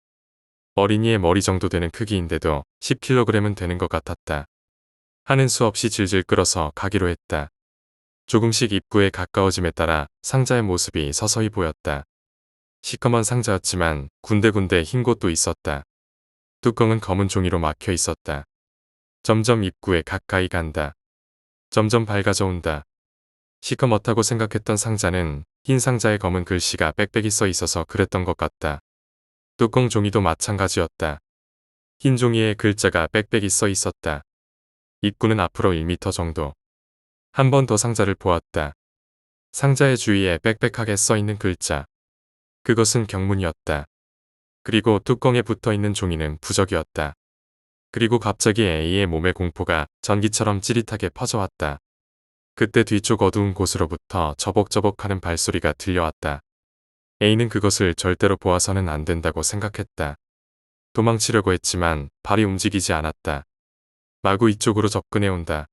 어린이의 머리 정도 되는 크기인데도 10kg은 되는 것 같았다. 하는 수 없이 질질 끌어서 가기로 했다. 조금씩 입구에 가까워짐에 따라 상자의 모습이 서서히 보였다. 시커먼 상자였지만 군데군데 흰 곳도 있었다. 뚜껑은 검은 종이로 막혀 있었다. 점점 입구에 가까이 간다. 점점 밝아져 온다. 시커멓다고 생각했던 상자는 흰 상자에 검은 글씨가 빽빽이 써 있어서 그랬던 것 같다. 뚜껑 종이도 마찬가지였다. 흰 종이에 글자가 빽빽이 써 있었다. 입구는 앞으로 1m 정도. 한 번 더 상자를 보았다. 상자의 주위에 빽빽하게 써 있는 글자. 그것은 경문이었다. 그리고 뚜껑에 붙어 있는 종이는 부적이었다. 그리고 갑자기 A의 몸에 공포가 전기처럼 찌릿하게 퍼져왔다. 그때 뒤쪽 어두운 곳으로부터 저벅저벅하는 발소리가 들려왔다. A는 그것을 절대로 보아서는 안 된다고 생각했다. 도망치려고 했지만 발이 움직이지 않았다. 마구 이쪽으로 접근해온다.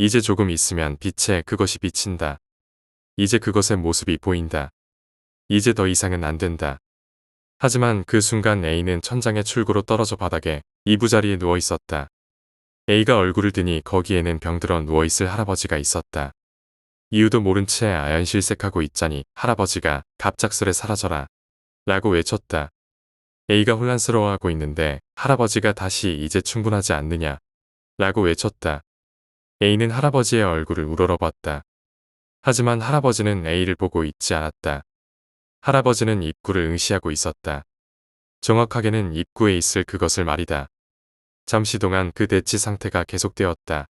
이제 조금 있으면 빛에 그것이 비친다. 이제 그것의 모습이 보인다. 이제 더 이상은 안 된다. 하지만 그 순간 A는 천장의 출구로 떨어져 바닥에 이부자리에 누워 있었다. A가 얼굴을 드니 거기에는 병들어 누워있을 할아버지가 있었다. 이유도 모른 채 아연실색하고 있자니 할아버지가 갑작스레 사라져라 라고 외쳤다. A가 혼란스러워하고 있는데 할아버지가 다시 이제 충분하지 않느냐 라고 외쳤다. A는 할아버지의 얼굴을 우러러봤다. 하지만 할아버지는 A를 보고 있지 않았다. 할아버지는 입구를 응시하고 있었다. 정확하게는 입구에 있을 그것을 말이다. 잠시 동안 그 대치 상태가 계속되었다.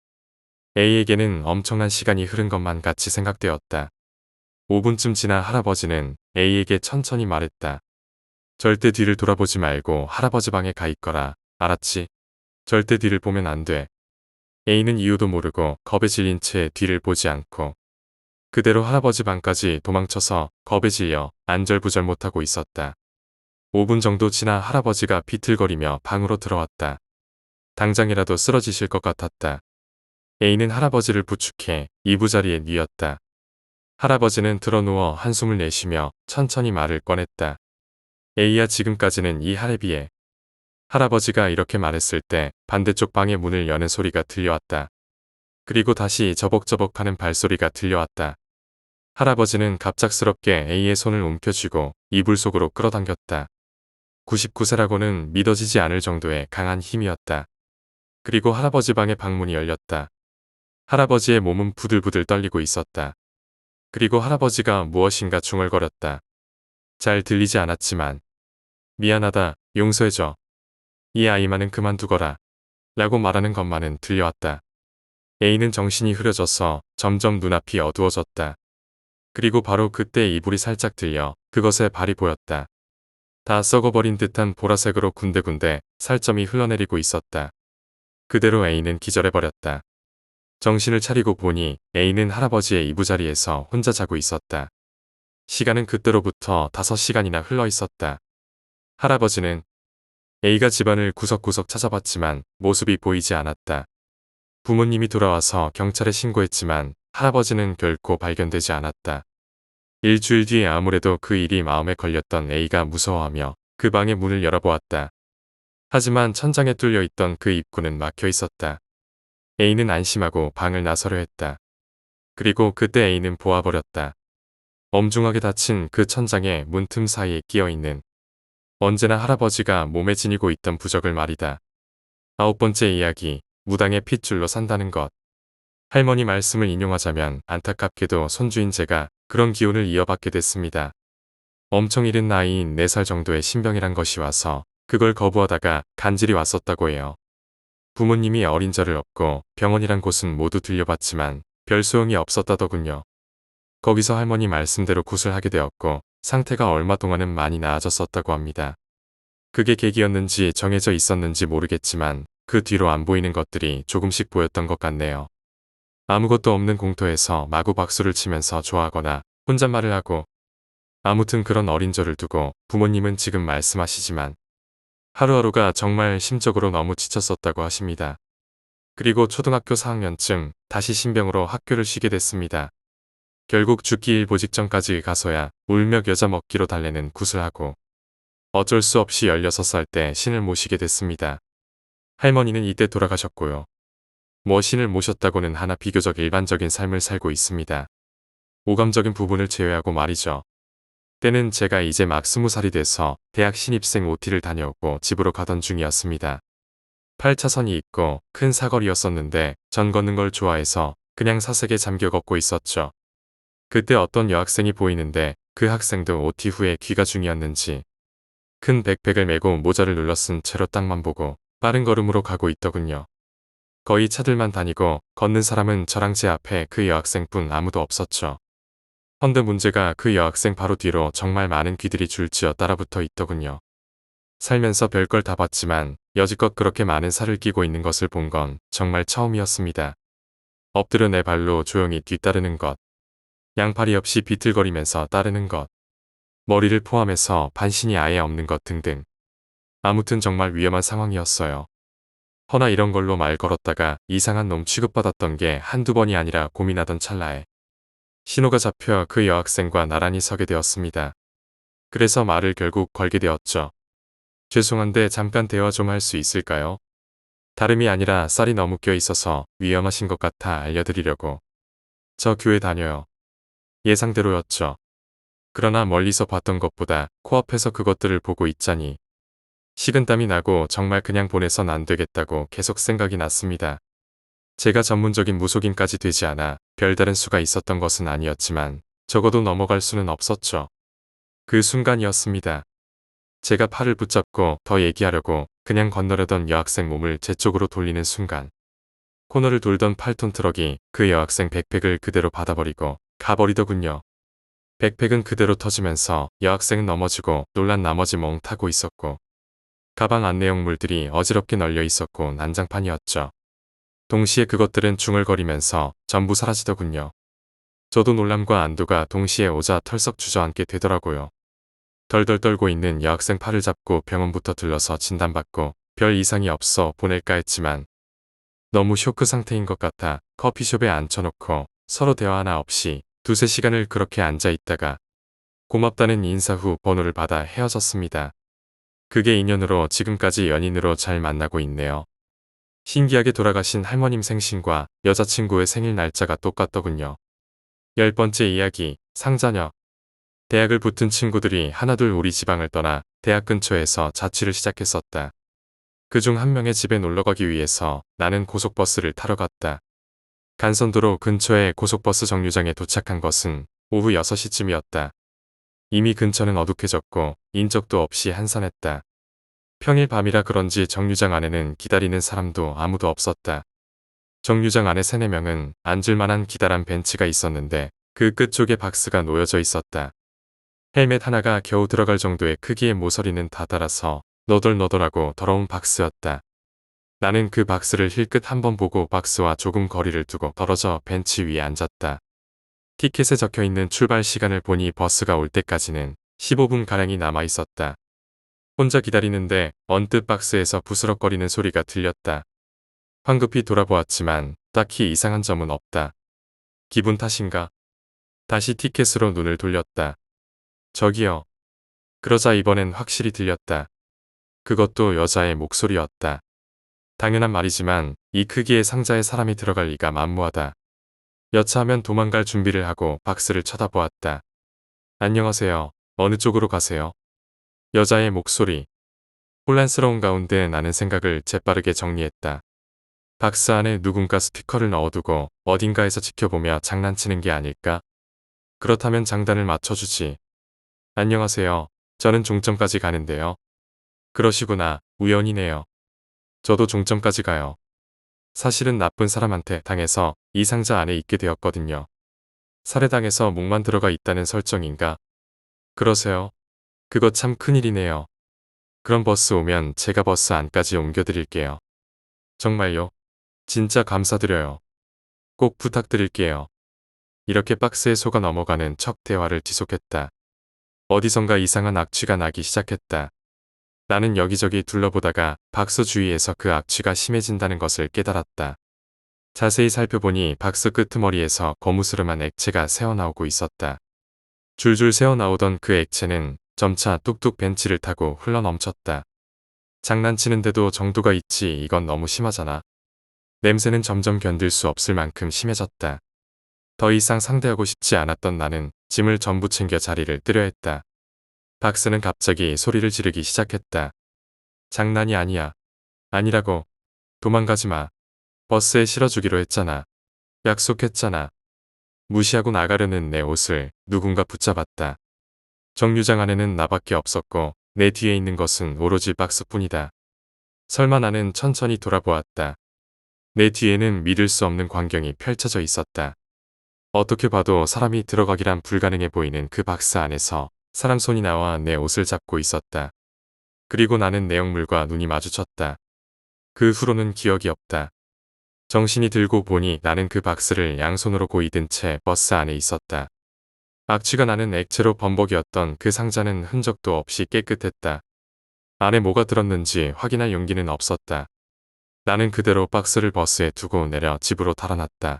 A에게는 엄청난 시간이 흐른 것만 같이 생각되었다. 5분쯤 지나 할아버지는 A에게 천천히 말했다. 절대 뒤를 돌아보지 말고 할아버지 방에 가 있거라. 알았지? 절대 뒤를 보면 안 돼. A는 이유도 모르고 겁에 질린 채 뒤를 보지 않고 그대로 할아버지 방까지 도망쳐서 겁에 질려 안절부절 못하고 있었다. 5분 정도 지나 할아버지가 비틀거리며 방으로 들어왔다. 당장이라도 쓰러지실 것 같았다. A는 할아버지를 부축해 이부자리에 뉘었다. 할아버지는 드러누워 한숨을 내쉬며 천천히 말을 꺼냈다. A야, 지금까지는 이 할애비에. 할아버지가 이렇게 말했을 때 반대쪽 방의 문을 여는 소리가 들려왔다. 그리고 다시 저벅저벅하는 발소리가 들려왔다. 할아버지는 갑작스럽게 A의 손을 움켜쥐고 이불 속으로 끌어당겼다. 99세라고는 믿어지지 않을 정도의 강한 힘이었다. 그리고 할아버지 방의 방문이 열렸다. 할아버지의 몸은 부들부들 떨리고 있었다. 그리고 할아버지가 무엇인가 중얼거렸다. 잘 들리지 않았지만 미안하다, 용서해줘. 이 아이만은 그만두거라. 라고 말하는 것만은 들려왔다. A는 정신이 흐려져서 점점 눈앞이 어두워졌다. 그리고 바로 그때 이불이 살짝 들려 그것에 발이 보였다. 다 썩어버린 듯한 보라색으로 군데군데 살점이 흘러내리고 있었다. 그대로 A는 기절해버렸다. 정신을 차리고 보니 A는 할아버지의 이부자리에서 혼자 자고 있었다. 시간은 그때로부터 5시간이나 흘러 있었다. 할아버지는 A가 집안을 구석구석 찾아봤지만 모습이 보이지 않았다. 부모님이 돌아와서 경찰에 신고했지만 할아버지는 결코 발견되지 않았다. 일주일 뒤에 아무래도 그 일이 마음에 걸렸던 A가 무서워하며 그 방의 문을 열어보았다. 하지만 천장에 뚫려 있던 그 입구는 막혀 있었다. A는 안심하고 방을 나서려 했다. 그리고 그때 A는 보아버렸다. 엄중하게 닫힌 그 천장의 문틈 사이에 끼어있는 언제나 할아버지가 몸에 지니고 있던 부적을 말이다. 9번째 이야기, 무당의 핏줄로 산다는 것. 할머니 말씀을 인용하자면 안타깝게도 손주인 제가 그런 기운을 이어받게 됐습니다. 엄청 이른 나이인 4살 정도의 신병이란 것이 와서 그걸 거부하다가 간질이 왔었다고 해요. 부모님이 어린 저를 업고 병원이란 곳은 모두 들려봤지만 별 소용이 없었다더군요. 거기서 할머니 말씀대로 굿을 하게 되었고 상태가 얼마 동안은 많이 나아졌었다고 합니다. 그게 계기였는지 정해져 있었는지 모르겠지만 그 뒤로 안 보이는 것들이 조금씩 보였던 것 같네요. 아무것도 없는 공터에서 마구 박수를 치면서 좋아하거나 혼잣말을 하고 아무튼 그런 어린 저를 두고 부모님은 지금 말씀하시지만 하루하루가 정말 심적으로 너무 지쳤었다고 하십니다. 그리고 초등학교 4학년쯤 다시 신병으로 학교를 쉬게 됐습니다. 결국 죽기 일보 직전까지 가서야 울며 여자 먹기로 달래는 굿을 하고 어쩔 수 없이 16살 때 신을 모시게 됐습니다. 할머니는 이때 돌아가셨고요. 뭐 신을 모셨다고는 하나 비교적 일반적인 삶을 살고 있습니다. 오감적인 부분을 제외하고 말이죠. 때는 제가 이제 막 20살이 돼서 대학 신입생 OT를 다녀오고 집으로 가던 중이었습니다. 8차선이 있고 큰 사거리였었는데 전 걷는 걸 좋아해서 그냥 사색에 잠겨 걷고 있었죠. 그때 어떤 여학생이 보이는데 그 학생도 OT 후에 귀가 중이었는지 큰 백팩을 메고 모자를 눌러 쓴 채로 땅만 보고 빠른 걸음으로 가고 있더군요. 거의 차들만 다니고 걷는 사람은 저랑 제 앞에 그 여학생뿐 아무도 없었죠. 헌데 문제가 그 여학생 바로 뒤로 정말 많은 귀들이 줄지어 따라붙어 있더군요. 살면서 별걸 다 봤지만 여지껏 그렇게 많은 살을 끼고 있는 것을 본 건 정말 처음이었습니다. 엎드려 내 발로 조용히 뒤따르는 것. 양팔이 없이 비틀거리면서 따르는 것. 머리를 포함해서 반신이 아예 없는 것 등등. 아무튼 정말 위험한 상황이었어요. 허나 이런 걸로 말 걸었다가 이상한 놈 취급받았던 게 한두 번이 아니라 고민하던 찰나에 신호가 잡혀 그 여학생과 나란히 서게 되었습니다. 그래서 말을 결국 걸게 되었죠. 죄송한데 잠깐 대화 좀 할 수 있을까요? 다름이 아니라 쌀이 너무 껴 있어서 위험하신 것 같아 알려드리려고. 저 교회 다녀요. 예상대로였죠. 그러나 멀리서 봤던 것보다 코앞에서 그것들을 보고 있자니 식은땀이 나고 정말 그냥 보내선 안 되겠다고 계속 생각이 났습니다. 제가 전문적인 무속인까지 되지 않아 별다른 수가 있었던 것은 아니었지만 적어도 넘어갈 수는 없었죠. 그 순간이었습니다. 제가 팔을 붙잡고 더 얘기하려고 그냥 건너려던 여학생 몸을 제 쪽으로 돌리는 순간 코너를 돌던 8톤 트럭이 그 여학생 백팩을 그대로 받아버리고 가버리더군요. 백팩은 그대로 터지면서 여학생은 넘어지고 놀란 나머지 멍 타고 있었고 가방 안내용물들이 어지럽게 널려 있었고 난장판이었죠. 동시에 그것들은 중얼거리면서 전부 사라지더군요. 저도 놀람과 안도가 동시에 오자 털썩 주저앉게 되더라고요. 덜덜 떨고 있는 여학생 팔을 잡고 병원부터 들러서 진단받고 별 이상이 없어 보낼까 했지만 너무 쇼크 상태인 것 같아 커피숍에 앉혀놓고 서로 대화 하나 없이 두세 시간을 그렇게 앉아 있다가 고맙다는 인사 후 번호를 받아 헤어졌습니다. 그게 인연으로 지금까지 연인으로 잘 만나고 있네요. 신기하게 돌아가신 할머님 생신과 여자친구의 생일 날짜가 똑같더군요. 10번째 이야기, 상자녀. 대학을 붙은 친구들이 하나둘 우리 지방을 떠나 대학 근처에서 자취를 시작했었다. 그중 한 명의 집에 놀러가기 위해서 나는 고속버스를 타러 갔다. 간선도로 근처의 고속버스 정류장에 도착한 것은 오후 6시쯤이었다. 이미 근처는 어둑해졌고 인적도 없이 한산했다. 평일 밤이라 그런지 정류장 안에는 기다리는 사람도 아무도 없었다. 정류장 안에 3, 4명은 앉을만한 기다란 벤치가 있었는데 그 끝쪽에 박스가 놓여져 있었다. 헬멧 하나가 겨우 들어갈 정도의 크기의 모서리는 다 달아서 너덜너덜하고 더러운 박스였다. 나는 그 박스를 힐끗 한번 보고 박스와 조금 거리를 두고 떨어져 벤치 위에 앉았다. 티켓에 적혀있는 출발 시간을 보니 버스가 올 때까지는 15분가량이 남아 있었다. 혼자 기다리는데 언뜻 박스에서 부스럭거리는 소리가 들렸다. 황급히 돌아보았지만 딱히 이상한 점은 없다. 기분 탓인가? 다시 티켓으로 눈을 돌렸다. 저기요. 그러자 이번엔 확실히 들렸다. 그것도 여자의 목소리였다. 당연한 말이지만 이 크기의 상자에 사람이 들어갈 리가 만무하다. 여차하면 도망갈 준비를 하고 박스를 쳐다보았다. 안녕하세요. 어느 쪽으로 가세요? 여자의 목소리. 혼란스러운 가운데 나는 생각을 재빠르게 정리했다. 박스 안에 누군가 스피커를 넣어두고 어딘가에서 지켜보며 장난치는 게 아닐까? 그렇다면 장단을 맞춰주지. 안녕하세요. 저는 종점까지 가는데요. 그러시구나. 우연이네요. 저도 종점까지 가요. 사실은 나쁜 사람한테 당해서 이 상자 안에 있게 되었거든요. 살해당해서 목만 들어가 있다는 설정인가? 그러세요? 그거 참 큰일이네요. 그럼 버스 오면 제가 버스 안까지 옮겨드릴게요. 정말요? 진짜 감사드려요. 꼭 부탁드릴게요. 이렇게 박스에 속아 넘어가는 척 대화를 지속했다. 어디선가 이상한 악취가 나기 시작했다. 나는 여기저기 둘러보다가 박스 주위에서 그 악취가 심해진다는 것을 깨달았다. 자세히 살펴보니 박스 끄트머리에서 거무스름한 액체가 새어나오고 있었다. 줄줄 새어나오던 그 액체는 점차 뚝뚝 벤치를 타고 흘러넘쳤다. 장난치는데도 정도가 있지. 이건 너무 심하잖아. 냄새는 점점 견딜 수 없을 만큼 심해졌다. 더 이상 상대하고 싶지 않았던 나는 짐을 전부 챙겨 자리를 뜨려 했다. 박스는 갑자기 소리를 지르기 시작했다. 장난이 아니야. 아니라고. 도망가지 마. 버스에 실어주기로 했잖아. 약속했잖아. 무시하고 나가려는 내 옷을 누군가 붙잡았다. 정류장 안에는 나밖에 없었고 내 뒤에 있는 것은 오로지 박스뿐이다. 설마. 나는 천천히 돌아보았다. 내 뒤에는 믿을 수 없는 광경이 펼쳐져 있었다. 어떻게 봐도 사람이 들어가기란 불가능해 보이는 그 박스 안에서 사람 손이 나와 내 옷을 잡고 있었다. 그리고 나는 내용물과 눈이 마주쳤다. 그 후로는 기억이 없다. 정신이 들고 보니 나는 그 박스를 양손으로 고이 든 채 버스 안에 있었다. 악취가 나는 액체로 범벅이었던 그 상자는 흔적도 없이 깨끗했다. 안에 뭐가 들었는지 확인할 용기는 없었다. 나는 그대로 박스를 버스에 두고 내려 집으로 달아났다.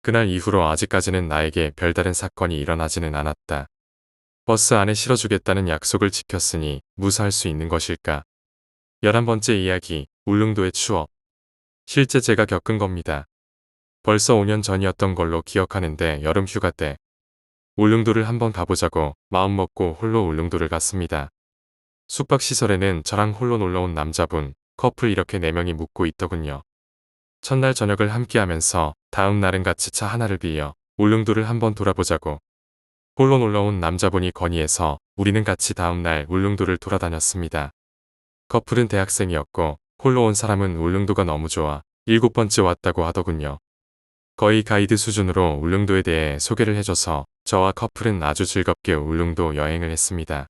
그날 이후로 아직까지는 나에게 별다른 사건이 일어나지는 않았다. 버스 안에 실어주겠다는 약속을 지켰으니 무사할 수 있는 것일까? 11번째 이야기, 울릉도의 추억. 실제 제가 겪은 겁니다. 벌써 5년 전이었던 걸로 기억하는데 여름 휴가 때 울릉도를 한번 가보자고 마음먹고 홀로 울릉도를 갔습니다. 숙박시설에는 저랑 홀로 놀러온 남자분, 커플 이렇게 4명이 묵고 있더군요. 첫날 저녁을 함께 하면서 다음 날은 같이 차 하나를 빌려 울릉도를 한번 돌아보자고 홀로 놀러온 남자분이 건의해서 우리는 같이 다음날 울릉도를 돌아다녔습니다. 커플은 대학생이었고 홀로 온 사람은 울릉도가 너무 좋아 7번째 왔다고 하더군요. 거의 가이드 수준으로 울릉도에 대해 소개를 해줘서 저와 커플은 아주 즐겁게 울릉도 여행을 했습니다.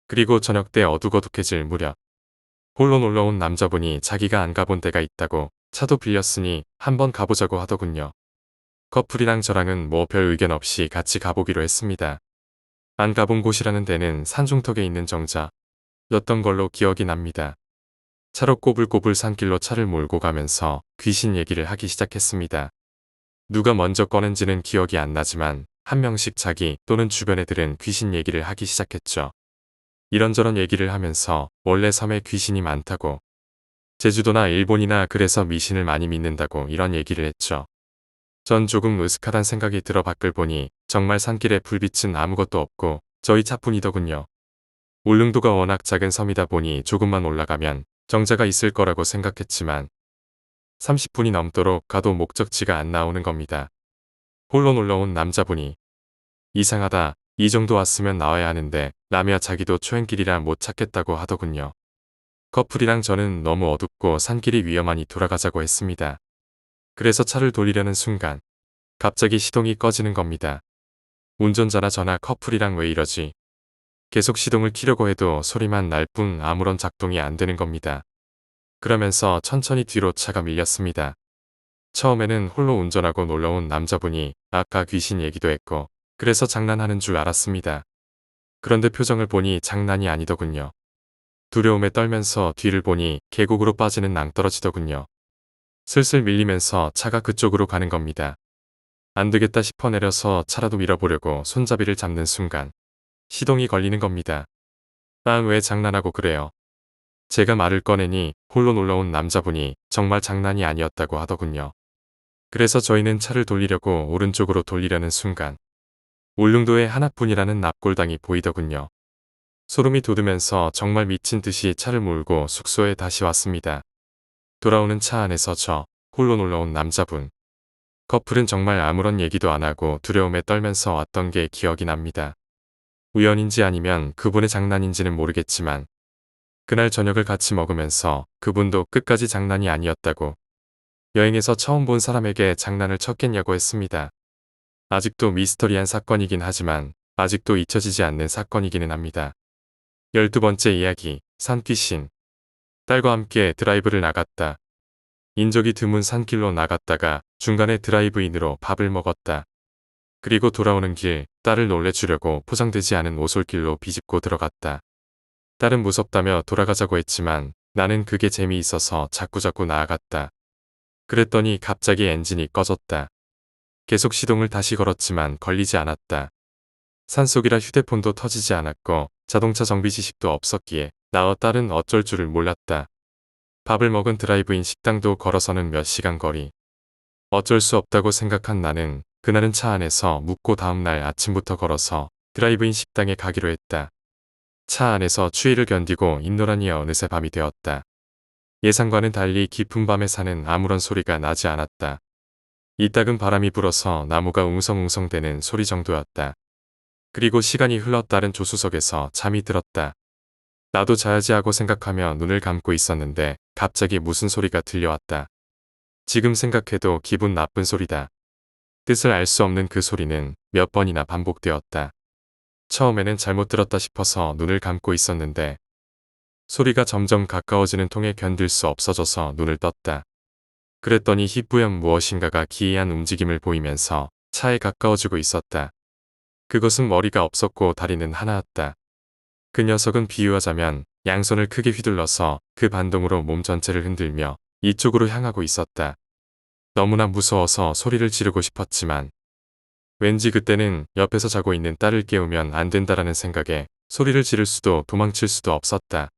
그리고 저녁 때 어둑어둑해질 무렵 홀로 놀러온 남자분이 자기가 안 가본 데가 있다고 차도 빌렸으니 한번 가보자고 하더군요. 커플이랑 저랑은 뭐 별 의견 없이 같이 가보기로 했습니다. 안 가본 곳이라는 데는 산중턱에 있는 정자였던 걸로 기억이 납니다. 차로 꼬불꼬불 산길로 차를 몰고 가면서 귀신 얘기를 하기 시작했습니다. 누가 먼저 꺼낸지는 기억이 안 나지만 한 명씩 자기 또는 주변 애들은 귀신 얘기를 하기 시작했죠. 이런저런 얘기를 하면서 원래 섬에 귀신이 많다고, 제주도나 일본이나 그래서 미신을 많이 믿는다고 이런 얘기를 했죠. 전 조금 으슥하단 생각이 들어 밖을 보니 정말 산길에 불빛은 아무것도 없고 저희 차뿐이더군요. 울릉도가 워낙 작은 섬이다 보니 조금만 올라가면 정자가 있을 거라고 생각했지만 30분이 넘도록 가도 목적지가 안 나오는 겁니다. 홀로 놀러온 남자분이 이상하다, 이 정도 왔으면 나와야 하는데 라며 자기도 초행길이라 못 찾겠다고 하더군요. 커플이랑 저는 너무 어둡고 산길이 위험하니 돌아가자고 했습니다. 그래서 차를 돌리려는 순간 갑자기 시동이 꺼지는 겁니다. 운전자나 저나 커플이랑 왜 이러지? 계속 시동을 키려고 해도 소리만 날 뿐 아무런 작동이 안 되는 겁니다. 그러면서 천천히 뒤로 차가 밀렸습니다. 처음에는 홀로 운전하고 놀러온 남자분이 아까 귀신 얘기도 했고 그래서 장난하는 줄 알았습니다. 그런데 표정을 보니 장난이 아니더군요. 두려움에 떨면서 뒤를 보니 계곡으로 빠지는 낭떠러지더군요. 슬슬 밀리면서 차가 그쪽으로 가는 겁니다. 안 되겠다 싶어 내려서 차라도 밀어보려고 손잡이를 잡는 순간 시동이 걸리는 겁니다. 난 왜 장난하고 그래요? 제가 말을 꺼내니 홀로 놀러온 남자분이 정말 장난이 아니었다고 하더군요. 그래서 저희는 차를 돌리려고 오른쪽으로 돌리려는 순간 울릉도에 하나뿐이라는 납골당이 보이더군요. 소름이 돋으면서 정말 미친 듯이 차를 몰고 숙소에 다시 왔습니다. 돌아오는 차 안에서 저, 홀로 놀러온 남자분. 커플은 정말 아무런 얘기도 안 하고 두려움에 떨면서 왔던 게 기억이 납니다. 우연인지 아니면 그분의 장난인지는 모르겠지만 그날 저녁을 같이 먹으면서 그분도 끝까지 장난이 아니었다고, 여행에서 처음 본 사람에게 장난을 쳤겠냐고 했습니다. 아직도 미스터리한 사건이긴 하지만 아직도 잊혀지지 않는 사건이기는 합니다. 12번째 이야기, 산귀신. 딸과 함께 드라이브를 나갔다. 인적이 드문 산길로 나갔다가 중간에 드라이브인으로 밥을 먹었다. 그리고 돌아오는 길 딸을 놀래주려고 포장되지 않은 오솔길로 비집고 들어갔다. 딸은 무섭다며 돌아가자고 했지만 나는 그게 재미있어서 자꾸자꾸 나아갔다. 그랬더니 갑자기 엔진이 꺼졌다. 계속 시동을 다시 걸었지만 걸리지 않았다. 산속이라 휴대폰도 터지지 않았고 자동차 정비 지식도 없었기에 나와 딸은 어쩔 줄을 몰랐다. 밥을 먹은 드라이브인 식당도 걸어서는 몇 시간 거리. 어쩔 수 없다고 생각한 나는 그날은 차 안에서 묵고 다음날 아침부터 걸어서 드라이브인 식당에 가기로 했다. 차 안에서 추위를 견디고 있노라니 어느새 밤이 되었다. 예상과는 달리 깊은 밤의 산은 아무런 소리가 나지 않았다. 이따금 바람이 불어서 나무가 웅성웅성대는 소리 정도였다. 그리고 시간이 흘러 딸은 조수석에서 잠이 들었다. 나도 자야지 하고 생각하며 눈을 감고 있었는데 갑자기 무슨 소리가 들려왔다. 지금 생각해도 기분 나쁜 소리다. 뜻을 알 수 없는 그 소리는 몇 번이나 반복되었다. 처음에는 잘못 들었다 싶어서 눈을 감고 있었는데 소리가 점점 가까워지는 통에 견딜 수 없어져서 눈을 떴다. 그랬더니 희뿌연 무엇인가가 기이한 움직임을 보이면서 차에 가까워지고 있었다. 그것은 머리가 없었고 다리는 하나였다. 그 녀석은 비유하자면 양손을 크게 휘둘러서 그 반동으로 몸 전체를 흔들며 이쪽으로 향하고 있었다. 너무나 무서워서 소리를 지르고 싶었지만 왠지 그때는 옆에서 자고 있는 딸을 깨우면 안 된다라는 생각에 소리를 지를 수도 도망칠 수도 없었다.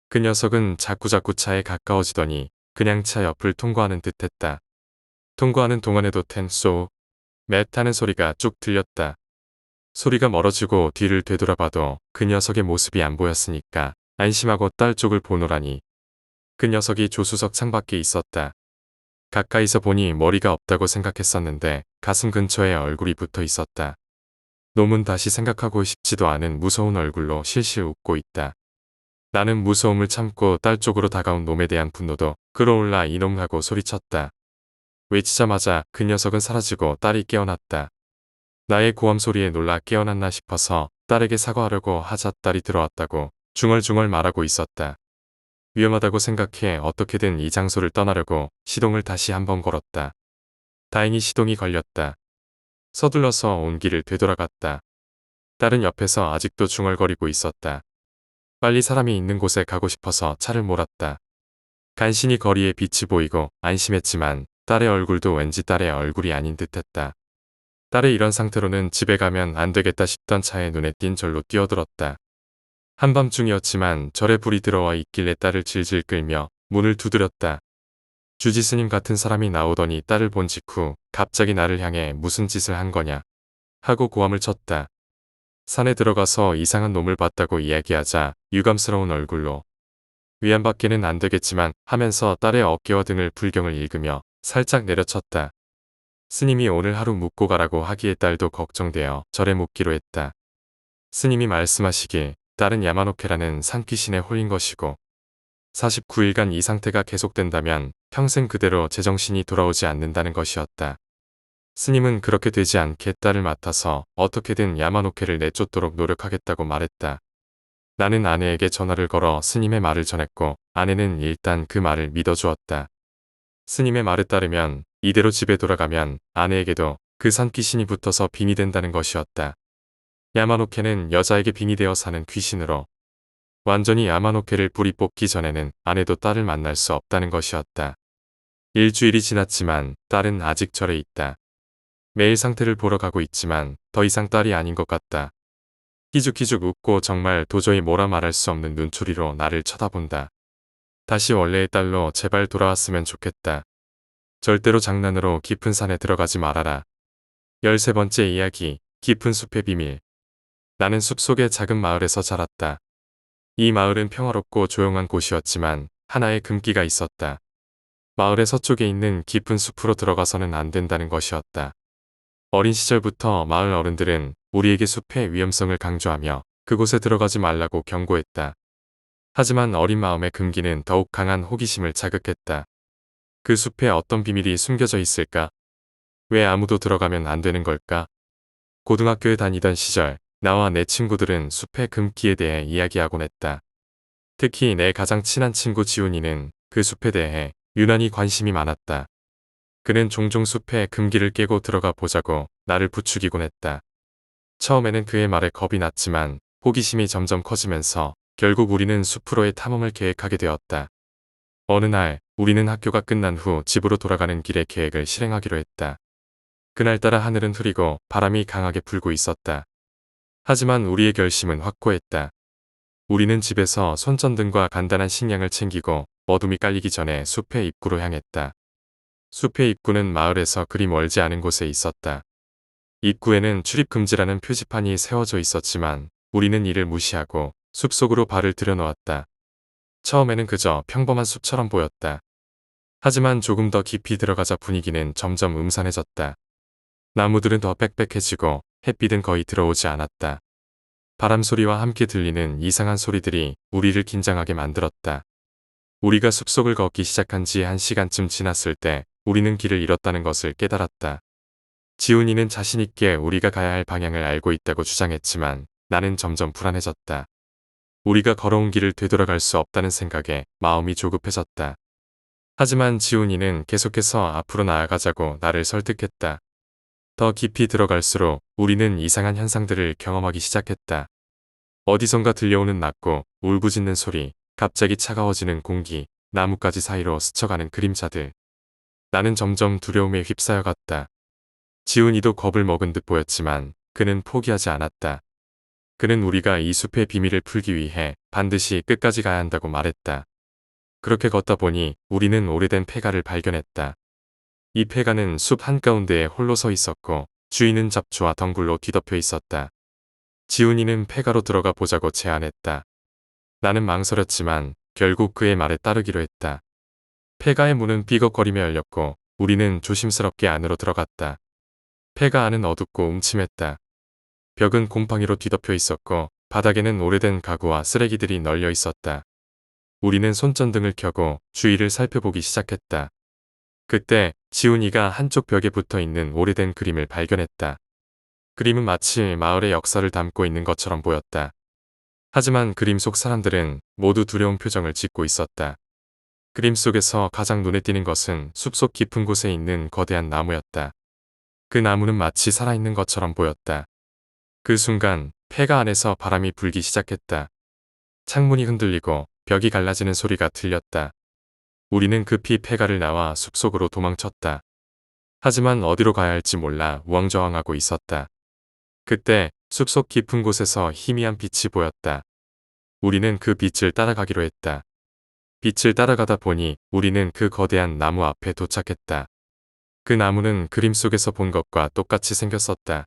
그 녀석은 자꾸자꾸 차에 가까워지더니 그냥 차 옆을 통과하는 듯 했다. 통과하는 동안에도 텐쏘 맷 하는 소리가 쭉 들렸다. 소리가 멀어지고 뒤를 되돌아봐도 그 녀석의 모습이 안 보였으니까 안심하고 딸 쪽을 보노라니 그 녀석이 조수석 창밖에 있었다. 가까이서 보니 머리가 없다고 생각했었는데 가슴 근처에 얼굴이 붙어 있었다. 놈은 다시 생각하고 싶지도 않은 무서운 얼굴로 실실 웃고 있다. 나는 무서움을 참고 딸 쪽으로 다가온 놈에 대한 분노도 끌어올라 이놈 하고 소리쳤다. 외치자마자 그 녀석은 사라지고 딸이 깨어났다. 나의 고함 소리에 놀라 깨어났나 싶어서 딸에게 사과하려고 하자 딸이 들어왔다고 중얼중얼 말하고 있었다. 위험하다고 생각해 어떻게든 이 장소를 떠나려고 시동을 다시 한번 걸었다. 다행히 시동이 걸렸다. 서둘러서 온 길을 되돌아갔다. 딸은 옆에서 아직도 중얼거리고 있었다. 빨리 사람이 있는 곳에 가고 싶어서 차를 몰았다. 간신히 거리에 빛이 보이고 안심했지만 딸의 얼굴도 왠지 딸의 얼굴이 아닌 듯했다. 딸의 이런 상태로는 집에 가면 안 되겠다 싶던 차에 눈에 띈 절로 뛰어들었다. 한밤중이었지만 절에 불이 들어와 있길래 딸을 질질 끌며 문을 두드렸다. 주지스님 같은 사람이 나오더니 딸을 본 직후 갑자기 나를 향해 무슨 짓을 한 거냐 하고 고함을 쳤다. 산에 들어가서 이상한 놈을 봤다고 이야기하자 유감스러운 얼굴로 위안받기는 안 되겠지만 하면서 딸의 어깨와 등을 불경을 읽으며 살짝 내려쳤다. 스님이 오늘 하루 묵고 가라고 하기에 딸도 걱정되어 절에 묵기로 했다. 스님이 말씀하시길 딸은 야마노케라는 산귀신에 홀린 것이고 49일간 이 상태가 계속된다면 평생 그대로 제정신이 돌아오지 않는다는 것이었다. 스님은 그렇게 되지 않게 딸을 맡아서 어떻게든 야마노케를 내쫓도록 노력하겠다고 말했다. 나는 아내에게 전화를 걸어 스님의 말을 전했고 아내는 일단 그 말을 믿어주었다. 스님의 말에 따르면 이대로 집에 돌아가면 아내에게도 그 산귀신이 붙어서 빙이 된다는 것이었다. 야마노케는 여자에게 빙이 되어 사는 귀신으로 완전히 야마노케를 뿌리 뽑기 전에는 아내도 딸을 만날 수 없다는 것이었다. 일주일이 지났지만 딸은 아직 절에 있다. 매일 상태를 보러 가고 있지만 더 이상 딸이 아닌 것 같다. 희죽희죽 웃고 정말 도저히 뭐라 말할 수 없는 눈초리로 나를 쳐다본다. 다시 원래의 딸로 제발 돌아왔으면 좋겠다. 절대로 장난으로 깊은 산에 들어가지 말아라. 13번째 이야기, 깊은 숲의 비밀. 나는 숲속의 작은 마을에서 자랐다. 이 마을은 평화롭고 조용한 곳이었지만 하나의 금기가 있었다. 마을의 서쪽에 있는 깊은 숲으로 들어가서는 안 된다는 것이었다. 어린 시절부터 마을 어른들은 우리에게 숲의 위험성을 강조하며 그곳에 들어가지 말라고 경고했다. 하지만 어린 마음의 금기는 더욱 강한 호기심을 자극했다. 그 숲에 어떤 비밀이 숨겨져 있을까? 왜 아무도 들어가면 안 되는 걸까? 고등학교에 다니던 시절 나와 내 친구들은 숲의 금기에 대해 이야기하곤 했다. 특히 내 가장 친한 친구 지훈이는 그 숲에 대해 유난히 관심이 많았다. 그는 종종 숲의 금기를 깨고 들어가 보자고 나를 부추기곤 했다. 처음에는 그의 말에 겁이 났지만 호기심이 점점 커지면서 결국 우리는 숲으로의 탐험을 계획하게 되었다. 어느 날 우리는 학교가 끝난 후 집으로 돌아가는 길에 계획을 실행하기로 했다. 그날따라 하늘은 흐리고 바람이 강하게 불고 있었다. 하지만 우리의 결심은 확고했다. 우리는 집에서 손전등과 간단한 식량을 챙기고 어둠이 깔리기 전에 숲의 입구로 향했다. 숲의 입구는 마을에서 그리 멀지 않은 곳에 있었다. 입구에는 출입금지라는 표지판이 세워져 있었지만 우리는 이를 무시하고 숲속으로 발을 들여놓았다. 처음에는 그저 평범한 숲처럼 보였다. 하지만 조금 더 깊이 들어가자 분위기는 점점 음산해졌다. 나무들은 더 빽빽해지고 햇빛은 거의 들어오지 않았다. 바람 소리와 함께 들리는 이상한 소리들이 우리를 긴장하게 만들었다. 우리가 숲속을 걷기 시작한 지 1시간쯤 지났을 때 우리는 길을 잃었다는 것을 깨달았다. 지훈이는 자신있게 우리가 가야 할 방향을 알고 있다고 주장했지만 나는 점점 불안해졌다. 우리가 걸어온 길을 되돌아갈 수 없다는 생각에 마음이 조급해졌다. 하지만 지훈이는 계속해서 앞으로 나아가자고 나를 설득했다. 더 깊이 들어갈수록 우리는 이상한 현상들을 경험하기 시작했다. 어디선가 들려오는 낮고 울부짖는 소리, 갑자기 차가워지는 공기, 나뭇가지 사이로 스쳐가는 그림자들. 나는 점점 두려움에 휩싸여 갔다. 지훈이도 겁을 먹은 듯 보였지만 그는 포기하지 않았다. 그는 우리가 이 숲의 비밀을 풀기 위해 반드시 끝까지 가야 한다고 말했다. 그렇게 걷다 보니 우리는 오래된 폐가를 발견했다. 이 폐가는 숲 한가운데에 홀로 서 있었고 주인은 잡초와 덩굴로 뒤덮여 있었다. 지훈이는 폐가로 들어가 보자고 제안했다. 나는 망설였지만 결국 그의 말에 따르기로 했다. 폐가의 문은 삐걱거리며 열렸고 우리는 조심스럽게 안으로 들어갔다. 폐가 안은 어둡고 음침했다. 벽은 곰팡이로 뒤덮여 있었고 바닥에는 오래된 가구와 쓰레기들이 널려 있었다. 우리는 손전등을 켜고 주위를 살펴보기 시작했다. 그때 지훈이가 한쪽 벽에 붙어 있는 오래된 그림을 발견했다. 그림은 마치 마을의 역사를 담고 있는 것처럼 보였다. 하지만 그림 속 사람들은 모두 두려운 표정을 짓고 있었다. 그림 속에서 가장 눈에 띄는 것은 숲속 깊은 곳에 있는 거대한 나무였다. 그 나무는 마치 살아있는 것처럼 보였다. 그 순간 폐가 안에서 바람이 불기 시작했다. 창문이 흔들리고 벽이 갈라지는 소리가 들렸다. 우리는 급히 폐가를 나와 숲속으로 도망쳤다. 하지만 어디로 가야 할지 몰라 우왕좌왕하고 있었다. 그때 숲속 깊은 곳에서 희미한 빛이 보였다. 우리는 그 빛을 따라가기로 했다. 빛을 따라가다 보니 우리는 그 거대한 나무 앞에 도착했다. 그 나무는 그림 속에서 본 것과 똑같이 생겼었다.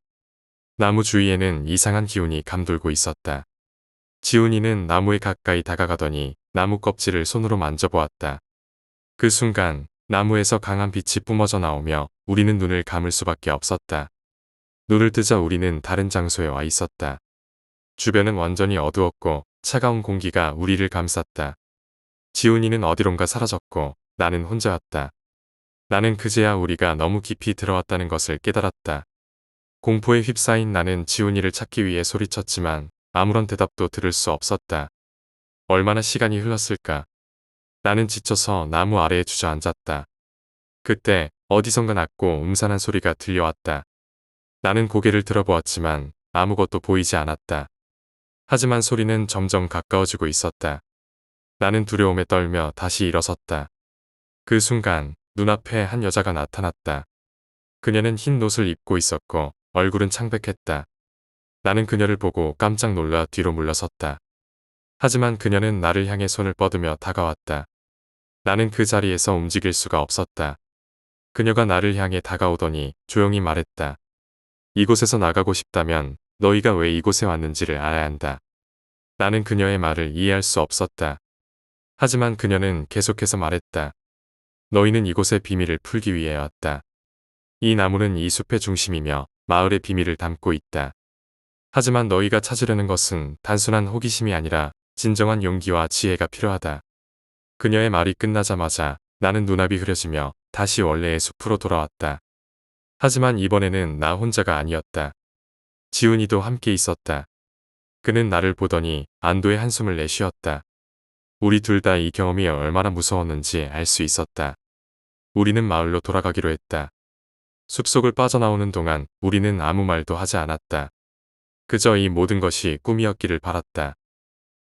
나무 주위에는 이상한 기운이 감돌고 있었다. 지훈이는 나무에 가까이 다가가더니 나무 껍질을 손으로 만져보았다. 그 순간 나무에서 강한 빛이 뿜어져 나오며 우리는 눈을 감을 수밖에 없었다. 눈을 뜨자 우리는 다른 장소에 와 있었다. 주변은 완전히 어두웠고 차가운 공기가 우리를 감쌌다. 지훈이는 어디론가 사라졌고 나는 혼자였다. 나는 그제야 우리가 너무 깊이 들어왔다는 것을 깨달았다. 공포에 휩싸인 나는 지훈이를 찾기 위해 소리쳤지만 아무런 대답도 들을 수 없었다. 얼마나 시간이 흘렀을까? 나는 지쳐서 나무 아래에 주저앉았다. 그때 어디선가 낮고 음산한 소리가 들려왔다. 나는 고개를 들어보았지만 아무것도 보이지 않았다. 하지만 소리는 점점 가까워지고 있었다. 나는 두려움에 떨며 다시 일어섰다. 그 순간 눈앞에 한 여자가 나타났다. 그녀는 흰 옷을 입고 있었고 얼굴은 창백했다. 나는 그녀를 보고 깜짝 놀라 뒤로 물러섰다. 하지만 그녀는 나를 향해 손을 뻗으며 다가왔다. 나는 그 자리에서 움직일 수가 없었다. 그녀가 나를 향해 다가오더니 조용히 말했다. 이곳에서 나가고 싶다면 너희가 왜 이곳에 왔는지를 알아야 한다. 나는 그녀의 말을 이해할 수 없었다. 하지만 그녀는 계속해서 말했다. 너희는 이곳의 비밀을 풀기 위해 왔다. 이 나무는 이 숲의 중심이며 마을의 비밀을 담고 있다. 하지만 너희가 찾으려는 것은 단순한 호기심이 아니라 진정한 용기와 지혜가 필요하다. 그녀의 말이 끝나자마자 나는 눈앞이 흐려지며 다시 원래의 숲으로 돌아왔다. 하지만 이번에는 나 혼자가 아니었다. 지훈이도 함께 있었다. 그는 나를 보더니 안도의 한숨을 내쉬었다. 우리 둘 다 이 경험이 얼마나 무서웠는지 알 수 있었다. 우리는 마을로 돌아가기로 했다. 숲속을 빠져나오는 동안 우리는 아무 말도 하지 않았다. 그저 이 모든 것이 꿈이었기를 바랐다.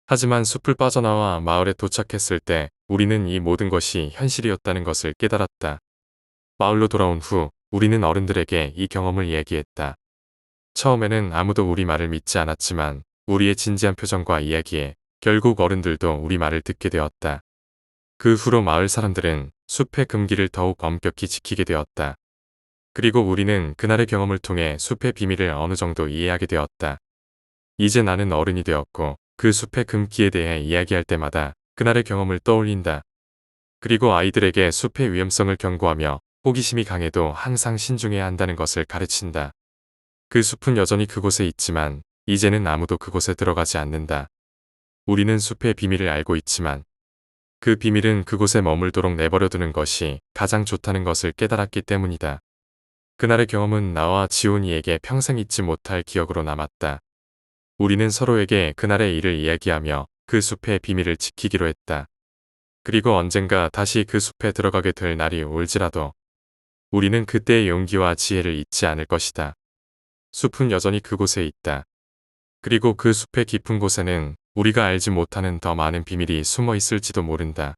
하지만 숲을 빠져나와 마을에 도착했을 때 우리는 이 모든 것이 현실이었다는 것을 깨달았다. 마을로 돌아온 후 우리는 어른들에게 이 경험을 얘기했다. 처음에는 아무도 우리 말을 믿지 않았지만 우리의 진지한 표정과 이야기에 결국 어른들도 우리 말을 듣게 되었다. 그 후로 마을 사람들은 숲의 금기를 더욱 엄격히 지키게 되었다. 그리고 우리는 그날의 경험을 통해 숲의 비밀을 어느 정도 이해하게 되었다. 이제 나는 어른이 되었고 그 숲의 금기에 대해 이야기할 때마다 그날의 경험을 떠올린다. 그리고 아이들에게 숲의 위험성을 경고하며 호기심이 강해도 항상 신중해야 한다는 것을 가르친다. 그 숲은 여전히 그곳에 있지만 이제는 아무도 그곳에 들어가지 않는다. 우리는 숲의 비밀을 알고 있지만 그 비밀은 그곳에 머물도록 내버려두는 것이 가장 좋다는 것을 깨달았기 때문이다. 그날의 경험은 나와 지훈이에게 평생 잊지 못할 기억으로 남았다. 우리는 서로에게 그날의 일을 이야기하며 그 숲의 비밀을 지키기로 했다. 그리고 언젠가 다시 그 숲에 들어가게 될 날이 올지라도 우리는 그때의 용기와 지혜를 잊지 않을 것이다. 숲은 여전히 그곳에 있다. 그리고 그 숲의 깊은 곳에는 우리가 알지 못하는 더 많은 비밀이 숨어 있을지도 모른다.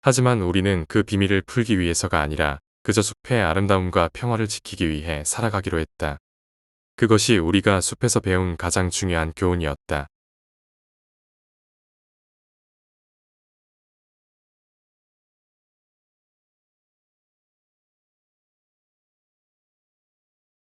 하지만 우리는 그 비밀을 풀기 위해서가 아니라 그저 숲의 아름다움과 평화를 지키기 위해 살아가기로 했다. 그것이 우리가 숲에서 배운 가장 중요한 교훈이었다.